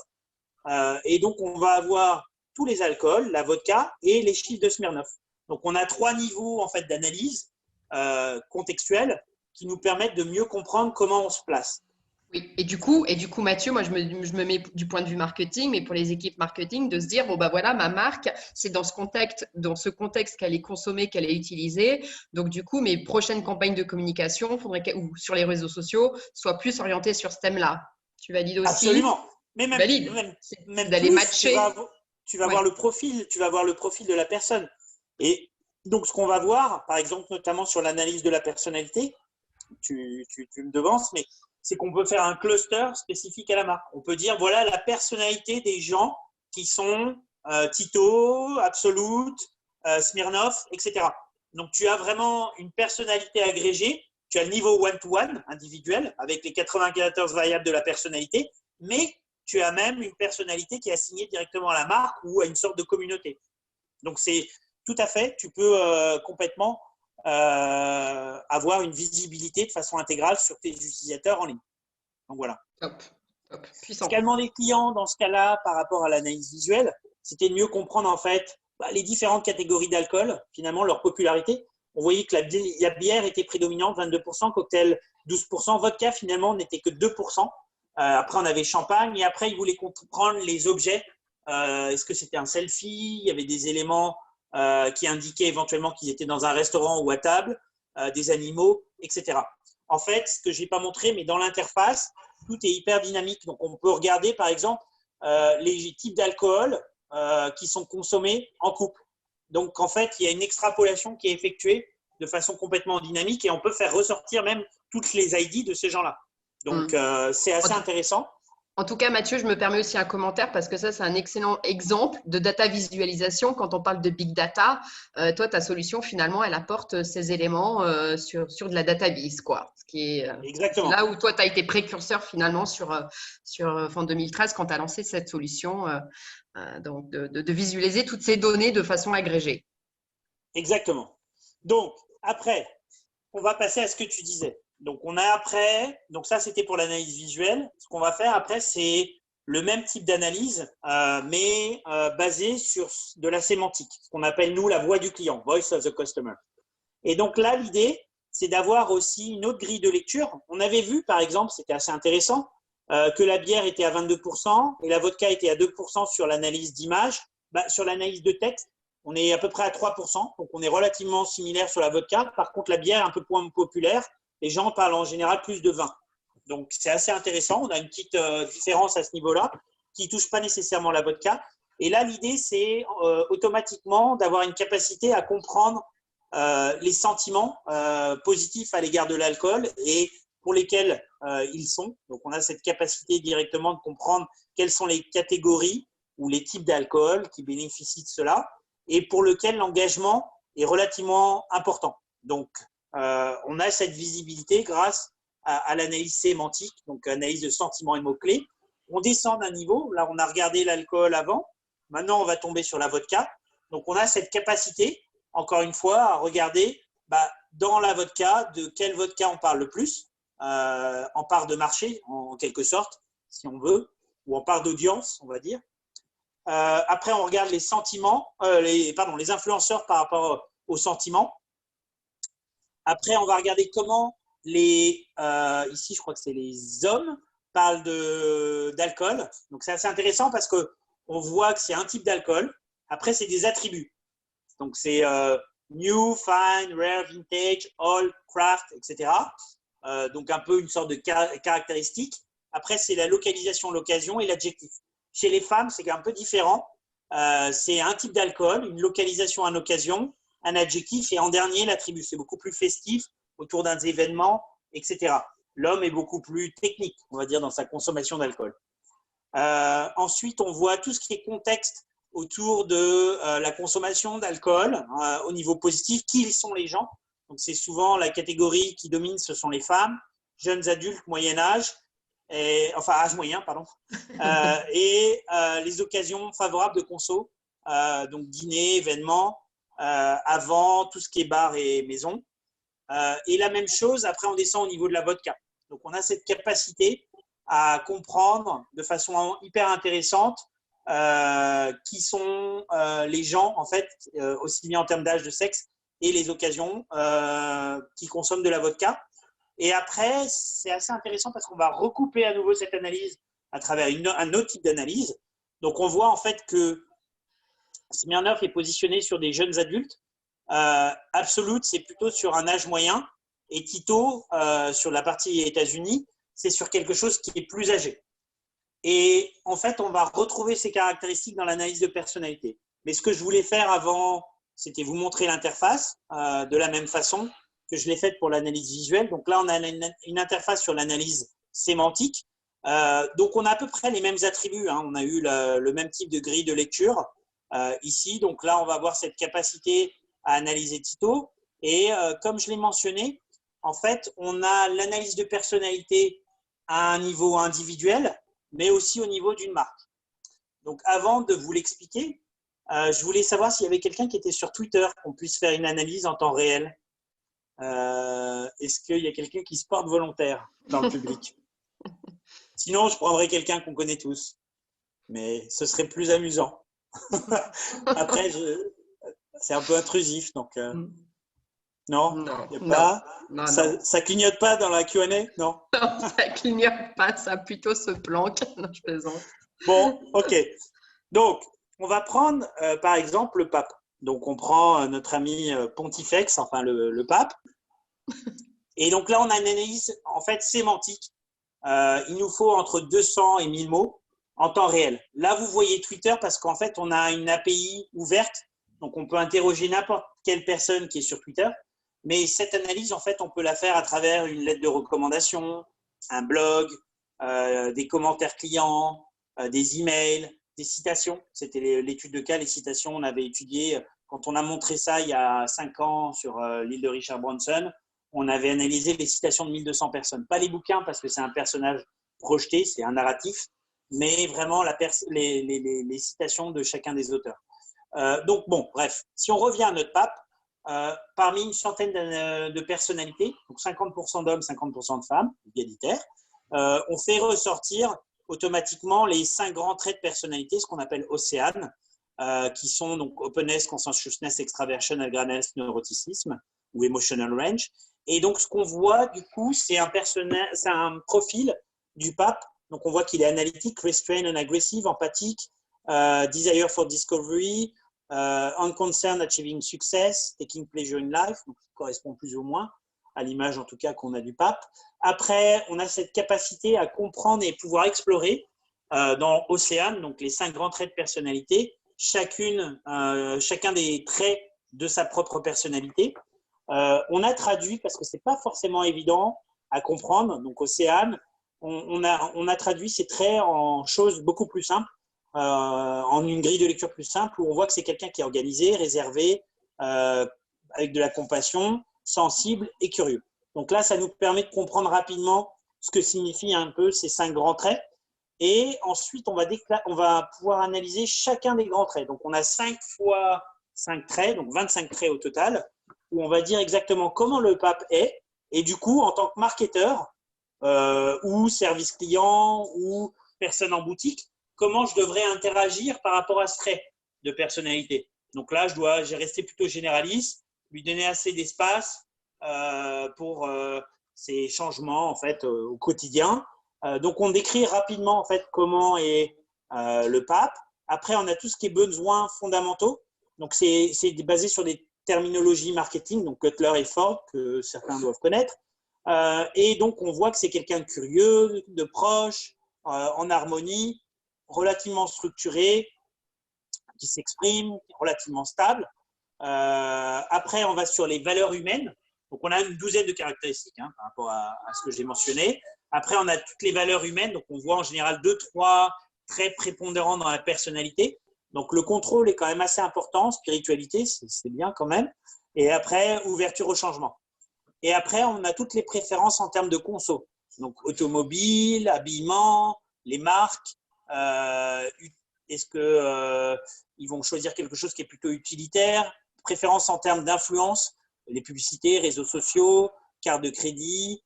et donc, on va avoir tous les alcools, la vodka et les chiffres de Smirnoff. Donc, on a 3 niveaux en fait, d'analyse contextuelle qui nous permettent de mieux comprendre comment on se place. Oui, et du coup, Mathieu, moi, je me mets du point de vue marketing, mais pour les équipes marketing, de se dire, bon, bah voilà, ma marque, c'est dans ce contexte qu'elle est consommée, qu'elle est utilisée. Donc, du coup, mes prochaines campagnes de communication, ou sur les réseaux sociaux, soient plus orientées sur ce thème-là. Tu valides aussi? Absolument. Mais même d'aller plus, matcher. tu vas voir le profil, de la personne. Et donc, ce qu'on va voir, par exemple, notamment sur l'analyse de la personnalité, tu me devances, mais c'est qu'on peut faire un cluster spécifique à la marque. On peut dire, voilà la personnalité des gens qui sont Tito, Absolut, Smirnoff, etc. Donc, tu as vraiment une personnalité agrégée. Tu as le niveau one-to-one, individuel, avec les 94 variables de la personnalité. mais tu as même une personnalité qui est assignée directement à la marque ou à une sorte de communauté. Donc, c'est tout à fait, tu peux complètement avoir une visibilité de façon intégrale sur tes utilisateurs en ligne. Donc, voilà. Top, top, Ce puissant. qu'a demandé le client dans ce cas-là par rapport à l'analyse visuelle, c'était de mieux comprendre en fait les différentes catégories d'alcool, finalement leur popularité. On voyait que la bière était prédominante, 22%, cocktail 12%, vodka finalement n'était que 2%. Après, on avait champagne et après, ils voulaient comprendre les objets. Est-ce que c'était un selfie? Il y avait des éléments qui indiquaient éventuellement qu'ils étaient dans un restaurant ou à table, des animaux, etc. En fait, ce que je n'ai pas montré, mais dans l'interface, tout est hyper dynamique. Donc, on peut regarder, par exemple, les types d'alcool qui sont consommés en couple. Donc, en fait, il y a une extrapolation qui est effectuée de façon complètement dynamique et on peut faire ressortir même toutes les ID de ces gens-là. Donc, c'est assez intéressant. En tout cas, Mathieu, je me permets aussi un commentaire parce que ça, c'est un excellent exemple de data visualisation. Quand on parle de big data, toi, ta solution, finalement, elle apporte ces éléments sur de la data vis, quoi. Ce qui est Exactement. là où toi, tu as été précurseur, finalement, sur fin 2013, quand tu as lancé cette solution, donc de visualiser toutes ces données de façon agrégée. Exactement. Donc, après, on va passer à ce que tu disais. Donc, on a après, donc ça, c'était pour l'analyse visuelle. Ce qu'on va faire après, c'est le même type d'analyse, mais basé sur de la sémantique, ce qu'on appelle, nous, la voix du client, voice of the customer. Et donc là, l'idée, c'est d'avoir aussi une autre grille de lecture. On avait vu, par exemple, c'était assez intéressant, que la bière était à 22% et la vodka était à 2% sur l'analyse d'image. Sur l'analyse de texte, on est à peu près à 3%, donc on est relativement similaire sur la vodka. Par contre, la bière est un peu moins populaire. Les gens parlent en général plus de vin. Donc, c'est assez intéressant. On a une petite différence à ce niveau-là qui ne touche pas nécessairement la vodka. Et là, l'idée, c'est automatiquement d'avoir une capacité à comprendre les sentiments positifs à l'égard de l'alcool et pour lesquels ils sont. Donc, on a cette capacité directement de comprendre quelles sont les catégories ou les types d'alcool qui bénéficient de cela et pour lesquels l'engagement est relativement important. Donc, on a cette visibilité grâce à l'analyse sémantique, donc analyse de sentiments et mots-clés. On descend d'un niveau. Là, on a regardé l'alcool avant. Maintenant, on va tomber sur la vodka. Donc, on a cette capacité, encore une fois, à regarder dans la vodka, de quelle vodka on parle le plus, en part de marché, en quelque sorte, si on veut, ou en part d'audience, on va dire. Après, on regarde les sentiments, les influenceurs par rapport aux sentiments. Après, on va regarder comment ici, je crois que c'est les hommes, parlent d'alcool. Donc, c'est assez intéressant parce qu'on voit que c'est un type d'alcool. Après, c'est des attributs. Donc, c'est new, fine, rare, vintage, old, craft, etc. Donc, un peu une sorte de caractéristique. Après, c'est la localisation, l'occasion et l'adjectif. Chez les femmes, c'est un peu différent. C'est un type d'alcool, une localisation, une occasion, un adjectif et en dernier, l'attribut. C'est beaucoup plus festif autour d'un événement, etc. L'homme est beaucoup plus technique, on va dire, dans sa consommation d'alcool. Ensuite, on voit tout ce qui est contexte autour de la consommation d'alcool au niveau positif. Qui sont les gens? Donc, c'est souvent la catégorie qui domine, ce sont les femmes, jeunes adultes, moyen âge, âge moyen, pardon, et les occasions favorables de conso, donc dîner, événements, avant tout ce qui est bar et maison. Et la même chose, après on descend au niveau de la vodka. Donc on a cette capacité à comprendre de façon hyper intéressante qui sont les gens, en fait, aussi bien en termes d'âge, de sexe, et les occasions qui consomment de la vodka. Et après, c'est assez intéressant parce qu'on va recouper à nouveau cette analyse à travers un autre type d'analyse. Donc on voit en fait que Smirnoff est positionné sur des jeunes adultes. Absolute, c'est plutôt sur un âge moyen. Et Tito, sur la partie États-Unis, c'est sur quelque chose qui est plus âgé. Et en fait, on va retrouver ces caractéristiques dans l'analyse de personnalité. Mais ce que je voulais faire avant, c'était vous montrer l'interface de la même façon que je l'ai faite pour l'analyse visuelle. Donc là, on a une interface sur l'analyse sémantique. Donc, on a à peu près les mêmes attributs. On a eu le même type de grille de lecture ici. Donc là, on va avoir cette capacité à analyser Tito. Et comme je l'ai mentionné, en fait, on a l'analyse de personnalité à un niveau individuel, mais aussi au niveau d'une marque. Donc, avant de vous l'expliquer, je voulais savoir s'il y avait quelqu'un qui était sur Twitter, qu'on puisse faire une analyse en temps réel. Est-ce qu'il y a quelqu'un qui se porte volontaire dans le public? Sinon, je prendrais quelqu'un qu'on connaît tous, mais ce serait plus amusant. Après, c'est un peu intrusif, donc non, Non, y a non, pas. non, Ça, non. ça clignote pas dans la Q&A? Non. Non, ça clignote pas, ça plutôt se planque. Non, je plaisante. Bon, ok. Donc, on va prendre par exemple le pape. Donc, on prend notre ami Pontifex, enfin le pape. Et donc là, on a une analyse en fait sémantique. Il nous faut entre 200 et 1000 mots en temps réel. Là, vous voyez Twitter parce qu'en fait, on a une API ouverte. Donc, on peut interroger n'importe quelle personne qui est sur Twitter. Mais cette analyse, en fait, on peut la faire à travers une lettre de recommandation, un blog, des commentaires clients, des emails, des citations. C'était l'étude de cas, les citations. On avait étudié, quand on a montré ça il y a 5 ans sur l'île de Richard Branson, on avait analysé les citations de 1200 personnes. Pas les bouquins parce que c'est un personnage projeté, c'est un narratif, mais vraiment les citations de chacun des auteurs. Donc, bon, bref, si on revient à notre pape, parmi une centaine de personnalités, donc 50% d'hommes, 50% de femmes, égalitaires, on fait ressortir automatiquement les 5 grands traits de personnalité, ce qu'on appelle OCEAN, qui sont donc openness, conscientiousness, extraversion, awareness, neuroticisme ou emotional range. Et donc, ce qu'on voit, du coup, c'est un profil du pape. Donc, on voit qu'il est analytique, restrained and aggressive, empathique, desire for discovery, unconcerned achieving success, taking pleasure in life, donc ça correspond plus ou moins à l'image en tout cas qu'on a du pape. Après, on a cette capacité à comprendre et pouvoir explorer dans Océane, donc les 5 grands traits de personnalité, chacun des traits de sa propre personnalité. On a traduit, parce que ce n'est pas forcément évident à comprendre, donc Océane, on a traduit ces traits en choses beaucoup plus simples, en une grille de lecture plus simple, où on voit que c'est quelqu'un qui est organisé, réservé, avec de la compassion, sensible et curieux. Donc là, ça nous permet de comprendre rapidement ce que signifient un peu ces 5 grands traits. Et ensuite, on va pouvoir analyser chacun des grands traits. Donc, on a 5 fois 5 traits, donc 25 traits au total, où on va dire exactement comment le pape est. Et du coup, en tant que marketeur, ou service client, ou personne en boutique, comment je devrais interagir par rapport à ce trait de personnalité. Donc là, j'ai resté plutôt généraliste, lui donner assez d'espace pour ces changements en fait au quotidien. Donc on décrit rapidement en fait comment est le pape. Après, on a tout ce qui est besoins fondamentaux. Donc c'est basé sur des terminologies marketing, donc Cutler et Ford que certains doivent connaître. Et donc on voit que c'est quelqu'un de curieux, de proche, en harmonie, relativement structuré, qui s'exprime, relativement stable. Après, on va sur les valeurs humaines. Donc, on a une douzaine de caractéristiques par rapport à ce que j'ai mentionné. Après, on a toutes les valeurs humaines. Donc, on voit en général 2-3 traits prépondérants dans la personnalité. Donc, le contrôle est quand même assez important. Spiritualité, c'est bien quand même. Et après, ouverture au changement. Et après, on a toutes les préférences en termes de conso. Donc, automobile, habillement, les marques. Est-ce qu'ils vont choisir quelque chose qui est plutôt utilitaire? Préférence en termes d'influence, les publicités, réseaux sociaux, carte de crédit,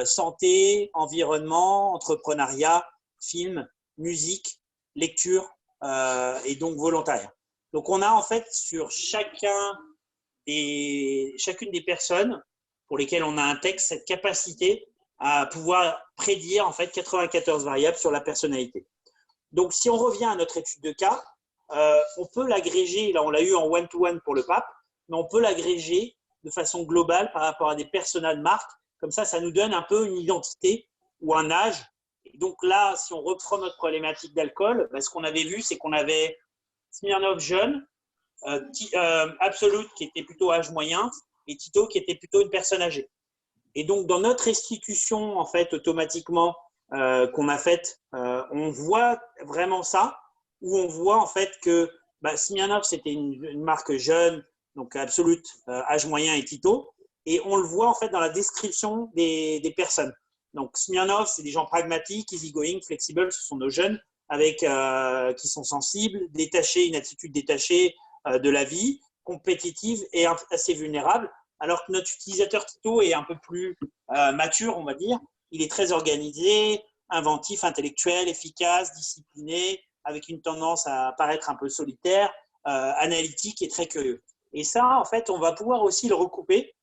santé, environnement, entrepreneuriat, film, musique, lecture et donc volontariat. Donc, on a en fait sur chacune des personnes pour lesquelles on a un texte cette capacité à pouvoir prédire en fait 94 variables sur la personnalité. Donc, si on revient à notre étude de cas, on peut l'agréger, là on l'a eu en one-to-one pour le pape, mais on peut l'agréger de façon globale par rapport à des personas de marque. Comme ça nous donne un peu une identité ou un âge. Et donc là, si on reprend notre problématique d'alcool, ce qu'on avait vu, c'est qu'on avait Smirnoff jeune, Absolute qui était plutôt âge moyen, et Tito qui était plutôt une personne âgée. Et donc, dans notre restitution, en fait, automatiquement, qu'on a faite, on voit vraiment ça, où on voit en fait que Smirnoff, c'était une marque jeune, donc Absolute, âge moyen et Tito, et on le voit en fait dans la description des personnes. Donc, Smirnoff, c'est des gens pragmatiques, easygoing, flexibles, ce sont nos jeunes qui sont sensibles, détachés, une attitude détachée de la vie, compétitive et assez vulnérable. Alors que notre utilisateur Tito est un peu plus mature, on va dire. Il est très organisé, inventif, intellectuel, efficace, discipliné, avec une tendance à paraître un peu solitaire, analytique et très curieux. Et ça, en fait, on va pouvoir aussi le recouper.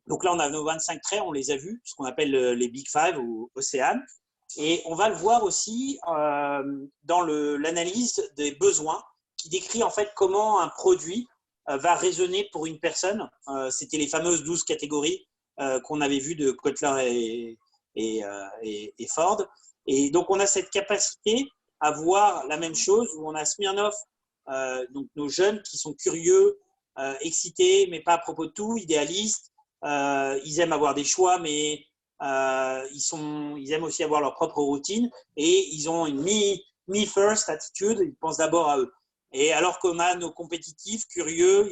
Donc là, on a nos 25 traits, on les a vus, ce qu'on appelle les Big Five ou Océane. Et on va le voir aussi dans l'analyse des besoins qui décrit en fait comment un produit va résonner pour une personne. C'était les fameuses 12 catégories qu'on avait vues de Kotler et Ford. Et donc, on a cette capacité à voir la même chose où on a Smirnoff, donc nos jeunes qui sont curieux, excités, mais pas à propos de tout, idéalistes. Ils aiment avoir des choix, mais ils aiment aussi avoir leur propre routine et ils ont une me-first attitude, ils pensent d'abord à eux. Et alors qu'on a nos compétitifs, curieux,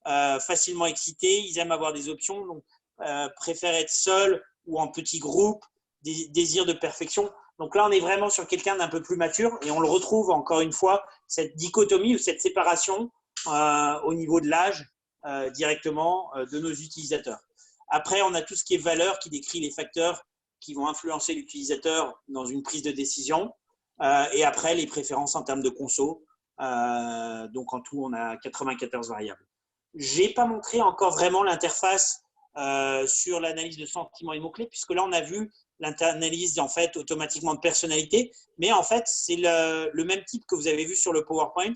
facilement excités, ils aiment avoir des options, donc préfèrent être seuls ou en petits groupes, désir de perfection. Donc là, on est vraiment sur quelqu'un d'un peu plus mature et on le retrouve encore une fois, cette dichotomie ou cette séparation au niveau de l'âge directement de nos utilisateurs. Après, on a tout ce qui est valeur qui décrit les facteurs qui vont influencer l'utilisateur dans une prise de décision. Et après, les préférences en termes de conso. Donc, en tout, on a 94 variables. Je n'ai pas montré encore vraiment l'interface sur l'analyse de sentiments et mots-clés, puisque là, on a vu l'analyse en fait automatiquement de personnalité. Mais en fait, c'est le même type que vous avez vu sur le PowerPoint.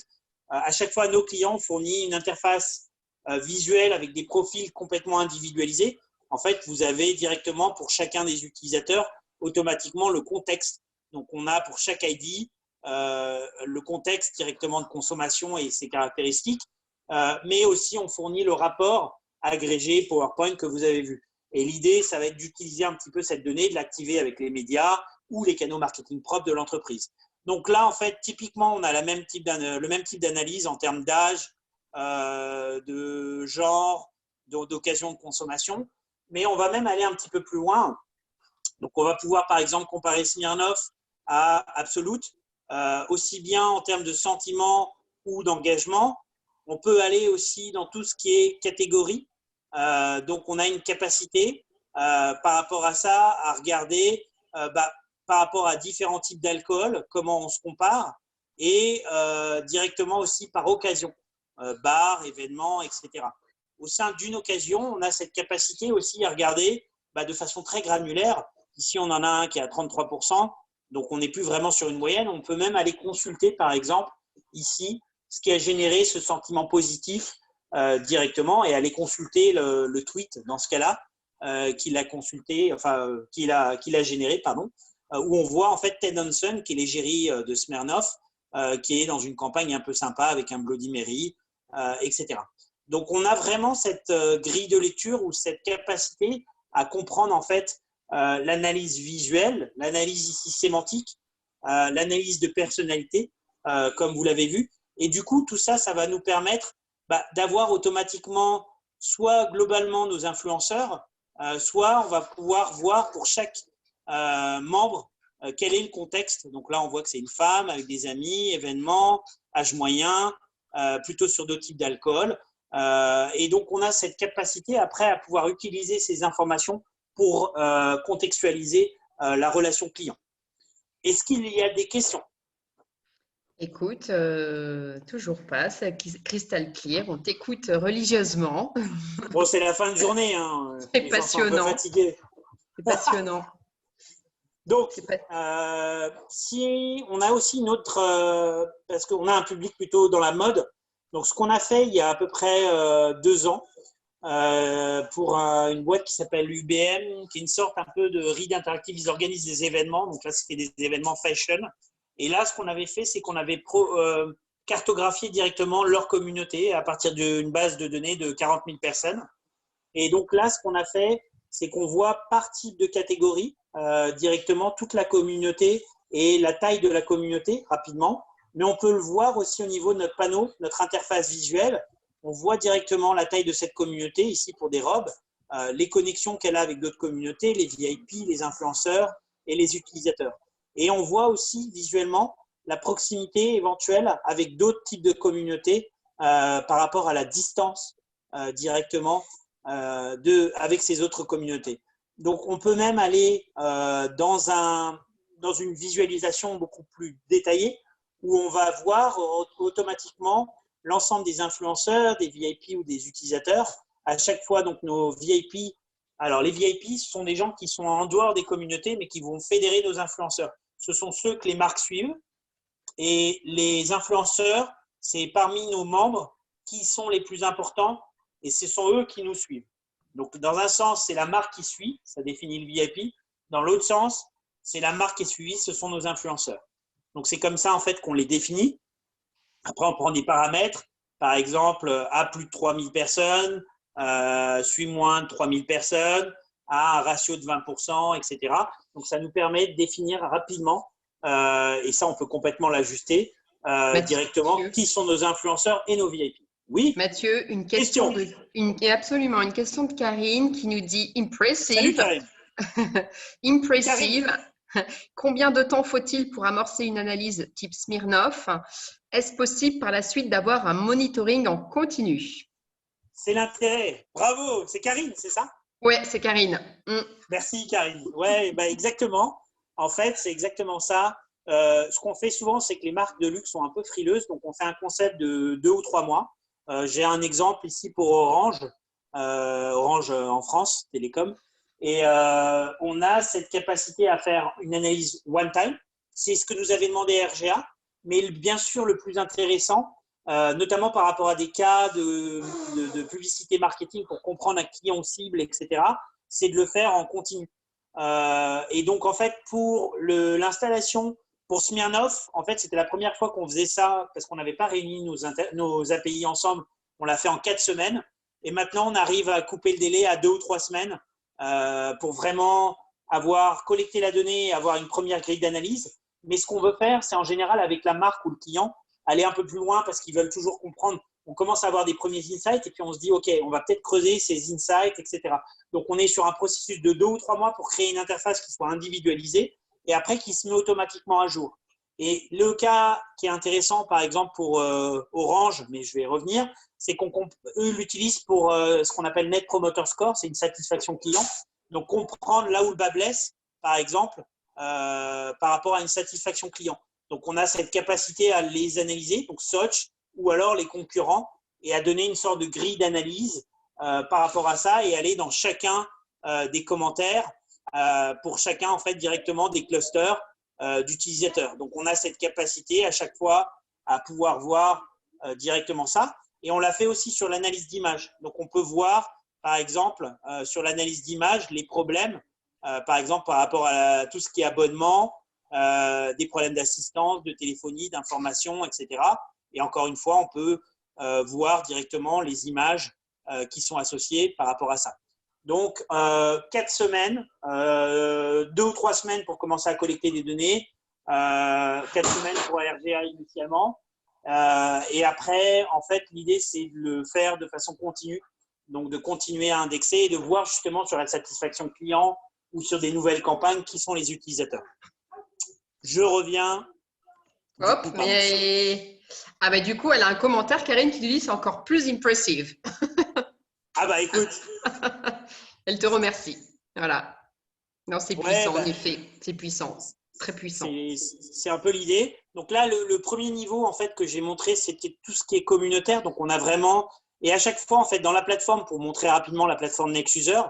À chaque fois, nos clients fournissent une interface visuelle avec des profils complètement individualisés. En fait, vous avez directement pour chacun des utilisateurs automatiquement le contexte. Donc, on a pour chaque ID le contexte directement de consommation et ses caractéristiques, mais aussi on fournit le rapport agrégé PowerPoint que vous avez vu. Et l'idée, ça va être d'utiliser un petit peu cette donnée, de l'activer avec les médias ou les canaux marketing propres de l'entreprise. Donc là, en fait, typiquement, on a le même type d'analyse en termes d'âge, de genre, d'occasion de consommation. Mais on va même aller un petit peu plus loin. Donc, on va pouvoir, par exemple, comparer Smirnoff à Absolute, aussi bien en termes de sentiment ou d'engagement. On peut aller aussi dans tout ce qui est catégorie. Donc, on a une capacité par rapport à ça à regarder par rapport à différents types d'alcool, comment on se compare, et directement aussi par occasion, bar, événements, etc. Au sein d'une occasion, on a cette capacité aussi à regarder de façon très granulaire. Ici, on en a un qui est à 33%, donc on n'est plus vraiment sur une moyenne. On peut même aller consulter, par exemple, ici, ce qui a généré ce sentiment positif directement et aller consulter le tweet, dans ce cas-là, qu'il a consulté, enfin, qu'il a généré, pardon, où on voit en fait Ted Hanson, qui est l'égérie de Smirnoff, qui est dans une campagne un peu sympa avec un Bloody Mary, etc. Donc, on a vraiment cette grille de lecture ou cette capacité à comprendre en fait l'analyse visuelle, l'analyse ici sémantique, l'analyse de personnalité, comme vous l'avez vu. Et du coup, tout ça, ça va nous permettre d'avoir automatiquement soit globalement nos influenceurs, soit on va pouvoir voir pour chaque membre quel est le contexte. Donc là, on voit que c'est une femme avec des amis, événements, âge moyen, plutôt sur d'autres types d'alcool. Et donc, on a cette capacité après à pouvoir utiliser ces informations pour contextualiser la relation client. Est-ce qu'il y a des questions? Écoute, toujours pas, c'est crystal clear, on t'écoute religieusement. Bon, c'est la fin de journée, hein. C'est Les gens sont un peu passionnant. fatigués. C'est passionnant. Donc, si on a aussi une autre, parce qu'on a un public plutôt dans la mode, donc ce qu'on a fait il y a à peu près 2 ans pour une boîte qui s'appelle UBM, qui est une sorte un peu de read interactive, ils organisent des événements, donc là c'était des événements fashion, et là ce qu'on avait fait c'est qu'on avait cartographié directement leur communauté à partir d'une base de données de 40 000 personnes, et donc là ce qu'on a fait c'est qu'on voit par type de catégorie directement toute la communauté et la taille de la communauté rapidement. Mais on peut le voir aussi au niveau de notre panneau, notre interface visuelle. On voit directement la taille de cette communauté ici pour des robes. les connexions qu'elle a avec d'autres communautés, les VIP, les influenceurs et les utilisateurs. Et on voit aussi visuellement la proximité éventuelle avec d'autres types de communautés par rapport à la distance directement avec ces autres communautés. Donc, on peut même aller dans une visualisation beaucoup plus détaillée où on va voir automatiquement l'ensemble des influenceurs, des VIP ou des utilisateurs. À chaque fois, donc, nos VIP, alors les VIP, ce sont des gens qui sont en dehors des communautés, mais qui vont fédérer nos influenceurs. Ce sont ceux que les marques suivent. Et les influenceurs, c'est parmi nos membres qui sont les plus importants et ce sont eux qui nous suivent. Donc, dans un sens, c'est la marque qui suit, ça définit le VIP. Dans l'autre sens, c'est la marque qui est suivie, ce sont nos influenceurs. Donc, c'est comme ça, en fait, qu'on les définit. Après, on prend des paramètres. Par exemple, à plus de 3000 personnes, suit moins de 3000 personnes, à un ratio de 20%, etc. Donc, ça nous permet de définir rapidement, et ça, on peut complètement l'ajuster directement, qui sont nos influenceurs et nos VIP. Oui. Mathieu, une question absolument, une question de Karine qui nous dit impressive. Salut Karine. Impressive. Karine. Combien de temps faut-il pour amorcer une analyse type Smirnoff? Est-ce possible par la suite d'avoir un monitoring en continu? C'est l'intérêt. Bravo. C'est Karine, c'est ça? Ouais, c'est Karine. Merci Karine. Ouais, bah exactement. En fait, c'est exactement ça. Ce qu'on fait souvent, c'est que les marques de luxe sont un peu frileuses. Donc, on fait un concept de 2 ou 3 mois. J'ai un exemple ici pour Orange. Orange en France, Télécom. Et on a cette capacité à faire une analyse one time. C'est ce que nous avait demandé RGA. Mais bien sûr, le plus intéressant, notamment par rapport à des cas de publicité marketing pour comprendre à qui on cible, etc., c'est de le faire en continu. Et donc, en fait, pour l'installation pour Smirnoff, en fait, c'était la première fois qu'on faisait ça parce qu'on n'avait pas réuni nos API ensemble. On l'a fait en 4 semaines. Et maintenant, on arrive à couper le délai à 2 ou 3 semaines pour vraiment avoir collecté la donnée et avoir une première grille d'analyse. Mais ce qu'on veut faire, c'est en général avec la marque ou le client, aller un peu plus loin parce qu'ils veulent toujours comprendre. On commence à avoir des premiers insights et puis on se dit, OK, on va peut-être creuser ces insights, etc. Donc, on est sur un processus de 2 ou 3 mois pour créer une interface qui soit individualisée et après qui se met automatiquement à jour. Et le cas qui est intéressant, par exemple, pour Orange, mais je vais y revenir, c'est qu'eux l'utilisent pour ce qu'on appelle Net Promoter Score, c'est une satisfaction client. Donc, comprendre là où le bas blesse, par exemple, par rapport à une satisfaction client. Donc, on a cette capacité à les analyser, donc Soch, ou alors les concurrents, et à donner une sorte de grille d'analyse par rapport à ça et aller dans chacun des commentaires pour chacun, en fait, directement des clusters d'utilisateurs. Donc, on a cette capacité à chaque fois à pouvoir voir directement ça. Et on l'a fait aussi sur l'analyse d'image. Donc, on peut voir, par exemple, sur l'analyse d'image, les problèmes, par exemple, par rapport à tout ce qui est abonnement, des problèmes d'assistance, de téléphonie, d'information, etc. Et encore une fois, on peut voir directement les images qui sont associées par rapport à ça. Donc, 4 semaines, 2 ou 3 semaines pour commencer à collecter des données, 4 semaines pour RGA initialement. Et après, en fait, l'idée, c'est de le faire de façon continue. Donc, de continuer à indexer et de voir justement sur la satisfaction client ou sur des nouvelles campagnes qui sont les utilisateurs. Je reviens. Hop, mais… Ah bah du coup, elle a un commentaire, Karine, qui lui dit c'est encore plus impressive. Ah bah écoute. Elle te remercie. Voilà. Non, c'est puissant, en effet. C'est puissant. Très puissant. C'est un peu l'idée. Donc là, le premier niveau en fait que j'ai montré, c'était tout ce qui est communautaire. Donc on a vraiment… Et à chaque fois, en fait, dans la plateforme, pour montrer rapidement la plateforme Next User,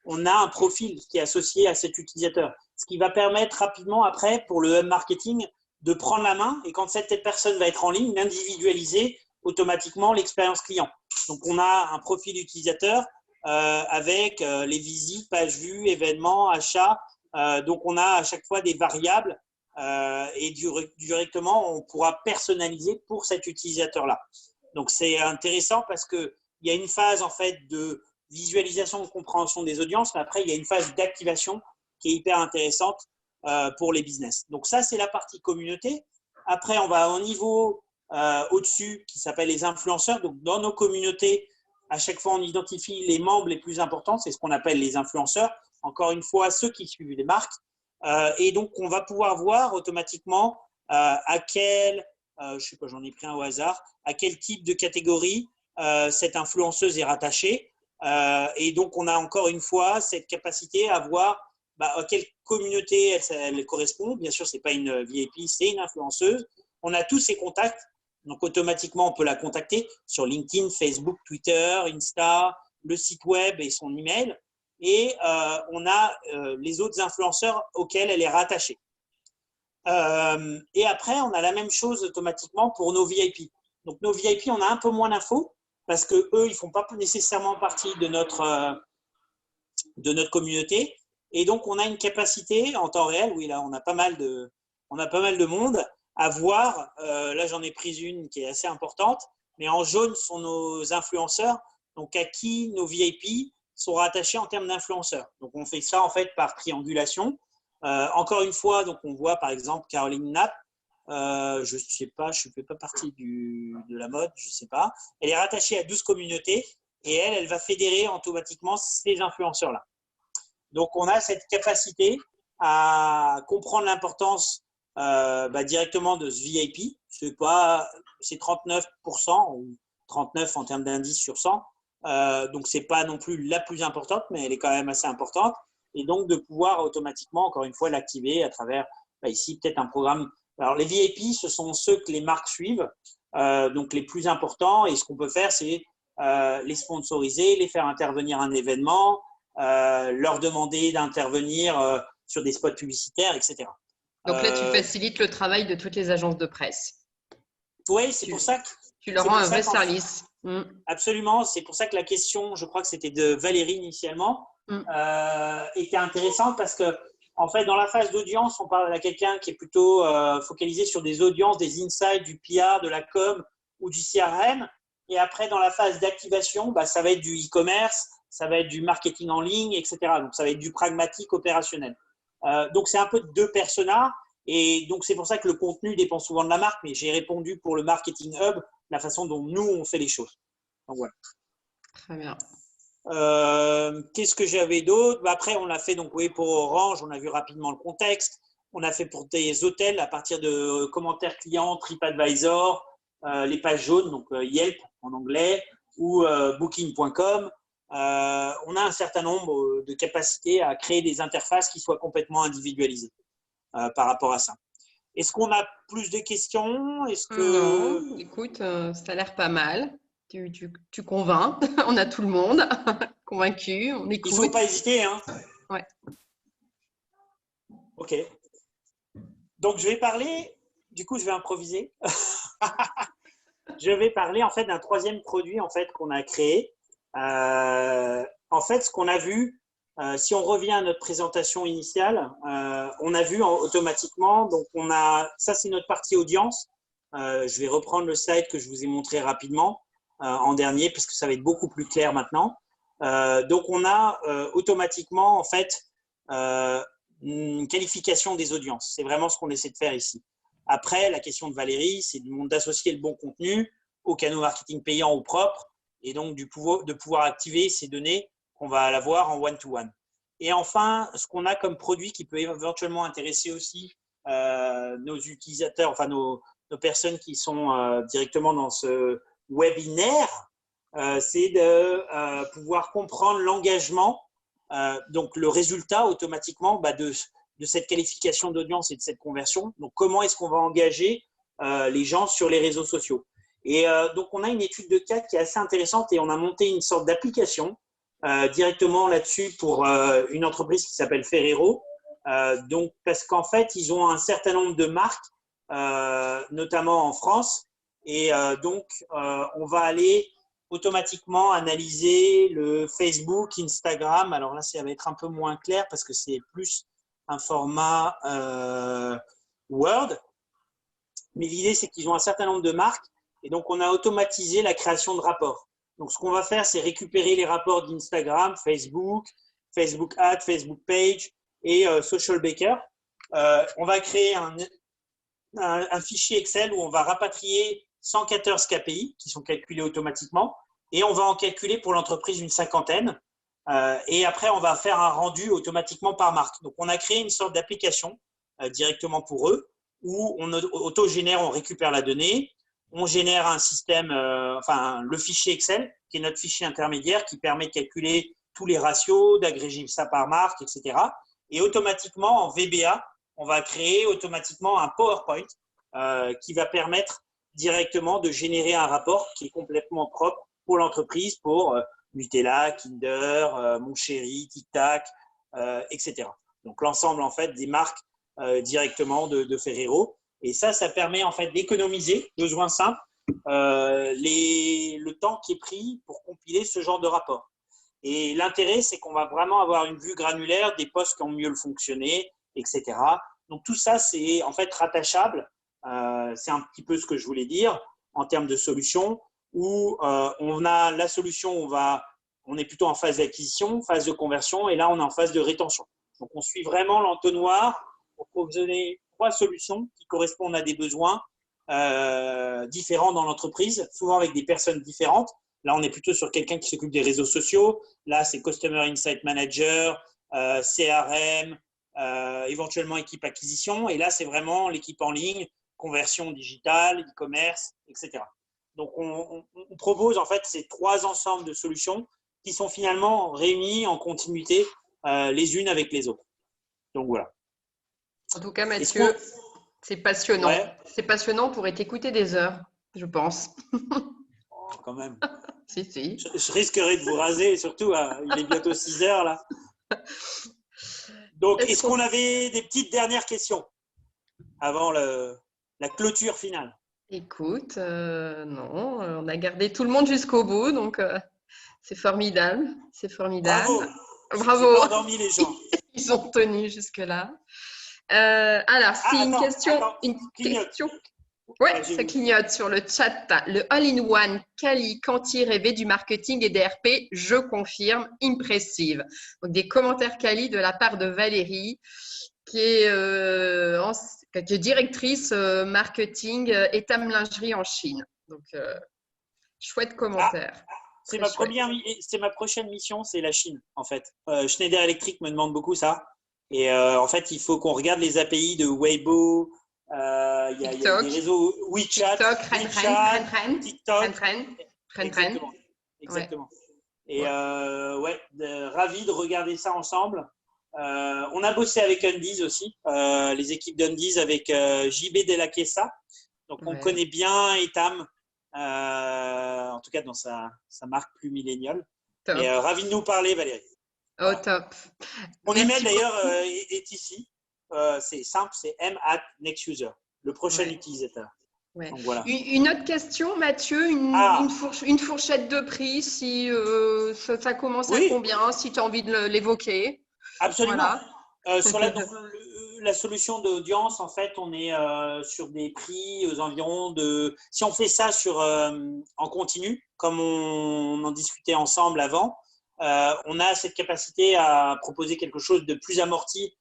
on a un profil qui est associé à cet utilisateur. Ce qui va permettre rapidement après, pour le hub marketing, de prendre la main et quand cette personne va être en ligne, d'individualiser automatiquement l'expérience client. Donc, on a un profil utilisateur avec les visites, pages vues, événements, achats. Donc, on a à chaque fois des variables et directement, on pourra personnaliser pour cet utilisateur-là. Donc, c'est intéressant parce qu'il y a une phase en fait de visualisation, de compréhension des audiences, mais après, il y a une phase d'activation qui est hyper intéressante pour les business. Donc, ça, c'est la partie communauté. Après, on va au niveau au-dessus qui s'appelle les influenceurs. Donc, dans nos communautés, À chaque fois, on identifie les membres les plus importants, c'est ce qu'on appelle les influenceurs. Encore une fois, ceux qui suivent les marques. Et donc, on va pouvoir voir automatiquement à quel, je sais pas, j'en ai pris un au hasard, à quel type de catégorie cette influenceuse est rattachée. Et donc, on a encore une fois cette capacité à voir à quelle communauté elle correspond. Bien sûr, ce n'est pas une VIP, c'est une influenceuse. On a tous ses contacts. Donc, automatiquement, on peut la contacter sur LinkedIn, Facebook, Twitter, Insta, le site web et son email. Et on a les autres influenceurs auxquels elle est rattachée. Et après, on a la même chose automatiquement pour nos VIP. Donc, nos VIP, on a un peu moins d'infos parce qu'eux, ils ne font pas nécessairement partie de notre communauté. Et donc, on a une capacité en temps réel, oui, là, on a pas mal de monde à voir. Là, j'en ai pris une qui est assez importante, mais en jaune sont nos influenceurs, donc à qui nos VIP sont rattachés en termes d'influenceurs. Donc, on fait ça en fait par triangulation. Encore une fois, donc on voit par exemple Caroline Knapp. Je ne sais pas, je ne fais pas partie de la mode, je ne sais pas. Elle est rattachée à 12 communautés et elle va fédérer automatiquement ces influenceurs-là. Donc, on a cette capacité à comprendre l'importance directement de ce VIP. C'est 39% ou 39 en termes d'indice sur 100. Donc, ce n'est pas non plus la plus importante, mais elle est quand même assez importante. Et donc, de pouvoir automatiquement, encore une fois, l'activer à travers, ici, peut-être un programme. Alors, les VIP, ce sont ceux que les marques suivent, donc les plus importants. Et ce qu'on peut faire, c'est les sponsoriser, les faire intervenir à un événement, leur demander d'intervenir sur des spots publicitaires, etc. Donc là, tu facilites le travail de toutes les agences de presse. Oui, c'est pour ça que… Tu leur rends un vrai service. Absolument, c'est pour ça que la question, je crois que c'était de Valérie initialement, était intéressante parce que, en fait, dans la phase d'audience, on parle à quelqu'un qui est plutôt focalisé sur des audiences, des insights, du PR, de la com ou du CRM. Et après, dans la phase d'activation, ça va être du e-commerce, ça va être du marketing en ligne, etc. Donc, ça va être du pragmatique opérationnel. Donc, c'est un peu deux personas. Et donc, c'est pour ça que le contenu dépend souvent de la marque. Mais j'ai répondu pour le Marketing Hub, la façon dont nous, on fait les choses. Donc, voilà. Très bien. Qu'est-ce que j'avais d'autre? Après, on l'a fait donc, oui, pour Orange. On a vu rapidement le contexte. On a fait pour des hôtels à partir de commentaires clients, TripAdvisor, les pages jaunes, donc Yelp en anglais, ou Booking.com. On a un certain nombre de capacités à créer des interfaces qui soient complètement individualisées par rapport à ça. Est-ce qu'on a plus de questions? Non, écoute, ça a l'air pas mal. Tu convaincs. On a tout le monde convaincu. On écoute. Il ne faut pas hésiter. Hein. Ouais. OK. Donc, je vais parler. Du coup, je vais improviser. Je vais parler en fait d'un troisième produit en fait qu'on a créé. En fait, ce qu'on a vu, si on revient à notre présentation initiale, on a vu automatiquement. Donc, ça, c'est notre partie audience. Je vais reprendre le slide que je vous ai montré rapidement en dernier parce que ça va être beaucoup plus clair maintenant. Donc, on a automatiquement en fait une qualification des audiences. C'est vraiment ce qu'on essaie de faire ici. Après, la question de Valérie, c'est d'associer le bon contenu au canaux marketing payant ou propre et donc de pouvoir activer ces données qu'on va avoir en one-to-one. Et enfin, ce qu'on a comme produit qui peut éventuellement intéresser aussi nos utilisateurs, enfin nos personnes qui sont directement dans ce webinaire, c'est de pouvoir comprendre l'engagement, donc le résultat automatiquement de cette qualification d'audience et de cette conversion. Donc, comment est-ce qu'on va engager les gens sur les réseaux sociaux? Et donc, on a une étude de cas qui est assez intéressante et on a monté une sorte d'application directement là-dessus pour une entreprise qui s'appelle Ferrero. Donc, parce qu'en fait, ils ont un certain nombre de marques, notamment en France. Et donc, on va aller automatiquement analyser le Facebook, Instagram. Alors là, ça va être un peu moins clair parce que c'est plus un format Word. Mais l'idée, c'est qu'ils ont un certain nombre de marques et donc on a automatisé la création de rapports. Donc, ce qu'on va faire, c'est récupérer les rapports d'Instagram, Facebook, Facebook Ads, Facebook Page et Social Baker. On va créer un fichier Excel où on va rapatrier 114 KPI qui sont calculés automatiquement et on va en calculer pour l'entreprise une cinquantaine. Et après, on va faire un rendu automatiquement par marque. Donc, on a créé une sorte d'application directement pour eux où on auto-génère, on récupère la donnée, on génère un système, le fichier Excel, qui est notre fichier intermédiaire qui permet de calculer tous les ratios, d'agréger ça par marque, etc. Et automatiquement, en VBA, on va créer automatiquement un PowerPoint qui va permettre directement de générer un rapport qui est complètement propre pour l'entreprise, pour Nutella, Kinder, Mon Chéri, Tic Tac, etc. Donc l'ensemble en fait des marques directement de Ferrero. Et ça permet en fait d'économiser, besoin simple, le temps qui est pris pour compiler ce genre de rapport. Et l'intérêt, c'est qu'on va vraiment avoir une vue granulaire des postes qui ont mieux fonctionné, etc. Donc tout ça, c'est en fait rattachable. C'est un petit peu ce que je voulais dire en termes de solution, où on a la solution, on est plutôt en phase d'acquisition, phase de conversion, et là, on est en phase de rétention. Donc, on suit vraiment l'entonnoir pour provisionner 3 solutions qui correspondent à des besoins différents dans l'entreprise, souvent avec des personnes différentes. Là, on est plutôt sur quelqu'un qui s'occupe des réseaux sociaux. Là, c'est Customer Insight Manager, CRM, éventuellement équipe acquisition. Et là, c'est vraiment l'équipe en ligne, conversion digitale, e-commerce, etc. Donc, on propose en fait ces 3 ensembles de solutions qui sont finalement réunies en continuité les unes avec les autres. Donc, voilà. En tout cas, Mathieu, c'est passionnant. Ouais. C'est passionnant, on pourrait t'écouter des heures, je pense. Oh, quand même. Si. Je risquerais de vous raser, surtout, il est bientôt 6 heures là. Donc, est-ce qu'on avait des petites dernières questions avant la clôture finale? Écoute, non, on a gardé tout le monde jusqu'au bout, donc c'est formidable. C'est formidable. Bravo. J'ai pas endormi les gens. Ils ont tenu jusque-là. Alors, c'est une question. Oui, ça clignote sur le chat. Le all-in-one Cali, Canty, rêvé du marketing et des RP, je confirme, impressive. Donc, des commentaires Cali de la part de Valérie, qui est directrice marketing étam lingerie en Chine. Donc, chouette commentaire. C'est ma prochaine mission, c'est la Chine, en fait. Schneider Electric me demande beaucoup ça. Et en fait, il faut qu'on regarde les API de Weibo. Il y a des réseaux WeChat, TikTok, Exactement. Et ravi de regarder ça ensemble. On a bossé avec Undies aussi, les équipes d'Undies avec JB Della Quesa. Donc, on connaît bien Etam, en tout cas dans sa marque plus milléniale. Et ravi de nous parler, Valérie. Oh, top. Mon email d'ailleurs est ici. C'est simple, c'est m@nextuser, le prochain utilisateur. Ouais. Donc, voilà. Une autre question, Mathieu, une fourchette de prix, si ça commence à combien, si tu as envie de l'évoquer. Absolument. Voilà. Sur la solution d'audience, en fait, on est sur des prix aux environs de… Si on fait ça en continu, comme on en discutait ensemble avant, on a cette capacité à proposer quelque chose de plus amorti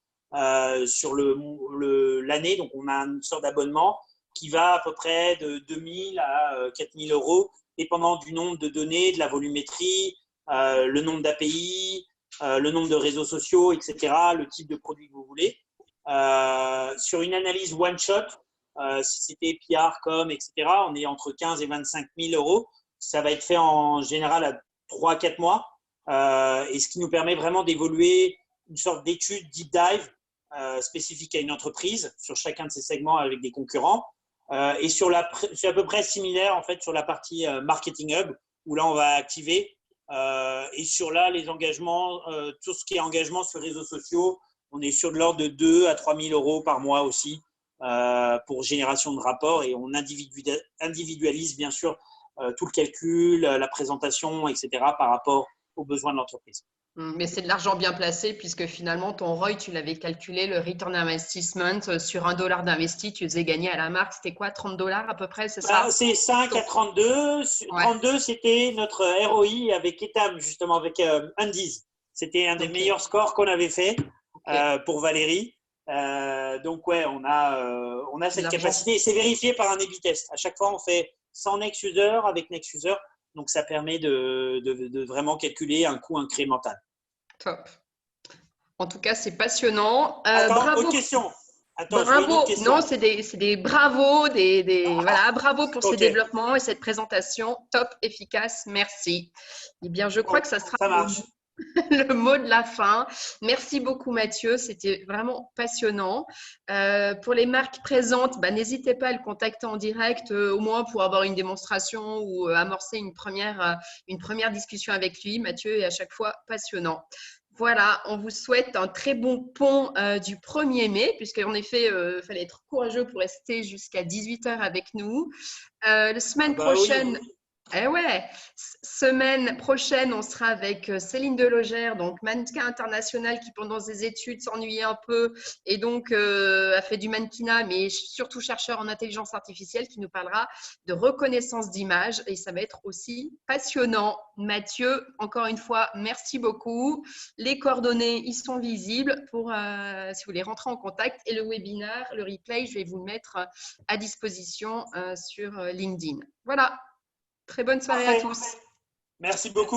sur l'année. Donc, on a une sorte d'abonnement qui va à peu près de 2 000 à 4 000 euros, dépendant du nombre de données, de la volumétrie, le nombre d'API, le nombre de réseaux sociaux, etc., le type de produit que vous voulez. Sur une analyse one-shot, si c'était PR, com, etc., on est entre 15 et 25 000 euros. Ça va être fait en général à 3-4 mois. Et ce qui nous permet vraiment d'évoluer une sorte d'étude deep dive spécifique à une entreprise sur chacun de ces segments avec des concurrents. Et c'est à peu près similaire en fait sur la partie Marketing Hub où là on va activer et sur là les engagements, tout ce qui est engagement sur les réseaux sociaux, on est sur de l'ordre de 2 à 3 000 euros par mois aussi pour génération de rapports et on individualise bien sûr tout le calcul, la présentation, etc. par rapport aux besoins de l'entreprise. Mais c'est de l'argent bien placé puisque finalement, ton ROI, tu l'avais calculé, le return investment sur $1 d'investi, tu faisais gagner à la marque, c'était quoi, $30 à peu près, c'est ça? C'est 5 à 32. 32, c'était notre ROI avec Etam, justement, avec Undies. C'était un des meilleurs scores qu'on avait fait pour Valérie. Donc, on a cette capacité et c'est vérifié par un A/B test. À chaque fois, on fait sans NextUser, avec NextUser. Donc, ça permet de vraiment calculer un coût incrémental. Top. En tout cas, c'est passionnant. Attends, Bravo. autre question. Attends, je vois une Bravo. autre question. Non, c'est des bravos, voilà, bravo pour ces Ok, développements et cette présentation top, efficace. Merci. Eh bien, je crois que ça sera ça marche. le mot de la fin. Merci beaucoup Mathieu, c'était vraiment passionnant. Pour les marques présentes, n'hésitez pas à le contacter en direct, au moins pour avoir une démonstration ou amorcer une première discussion avec lui. Mathieu est à chaque fois passionnant. Voilà, on vous souhaite un très bon pont du 1er mai, puisqu'en effet, il fallait être courageux pour rester jusqu'à 18h avec nous. La semaine prochaine, Oui. Semaine prochaine, on sera avec Céline Delogère, donc mannequin international qui pendant ses études s'ennuyait un peu et donc a fait du mannequinat, mais surtout chercheur en intelligence artificielle, qui nous parlera de reconnaissance d'image et ça va être aussi passionnant. Mathieu, encore une fois, merci beaucoup. Les coordonnées, ils sont visibles pour si vous voulez rentrer en contact et le webinaire, le replay, je vais vous le mettre à disposition sur LinkedIn. Voilà. Très bonne soirée à tous. Merci beaucoup.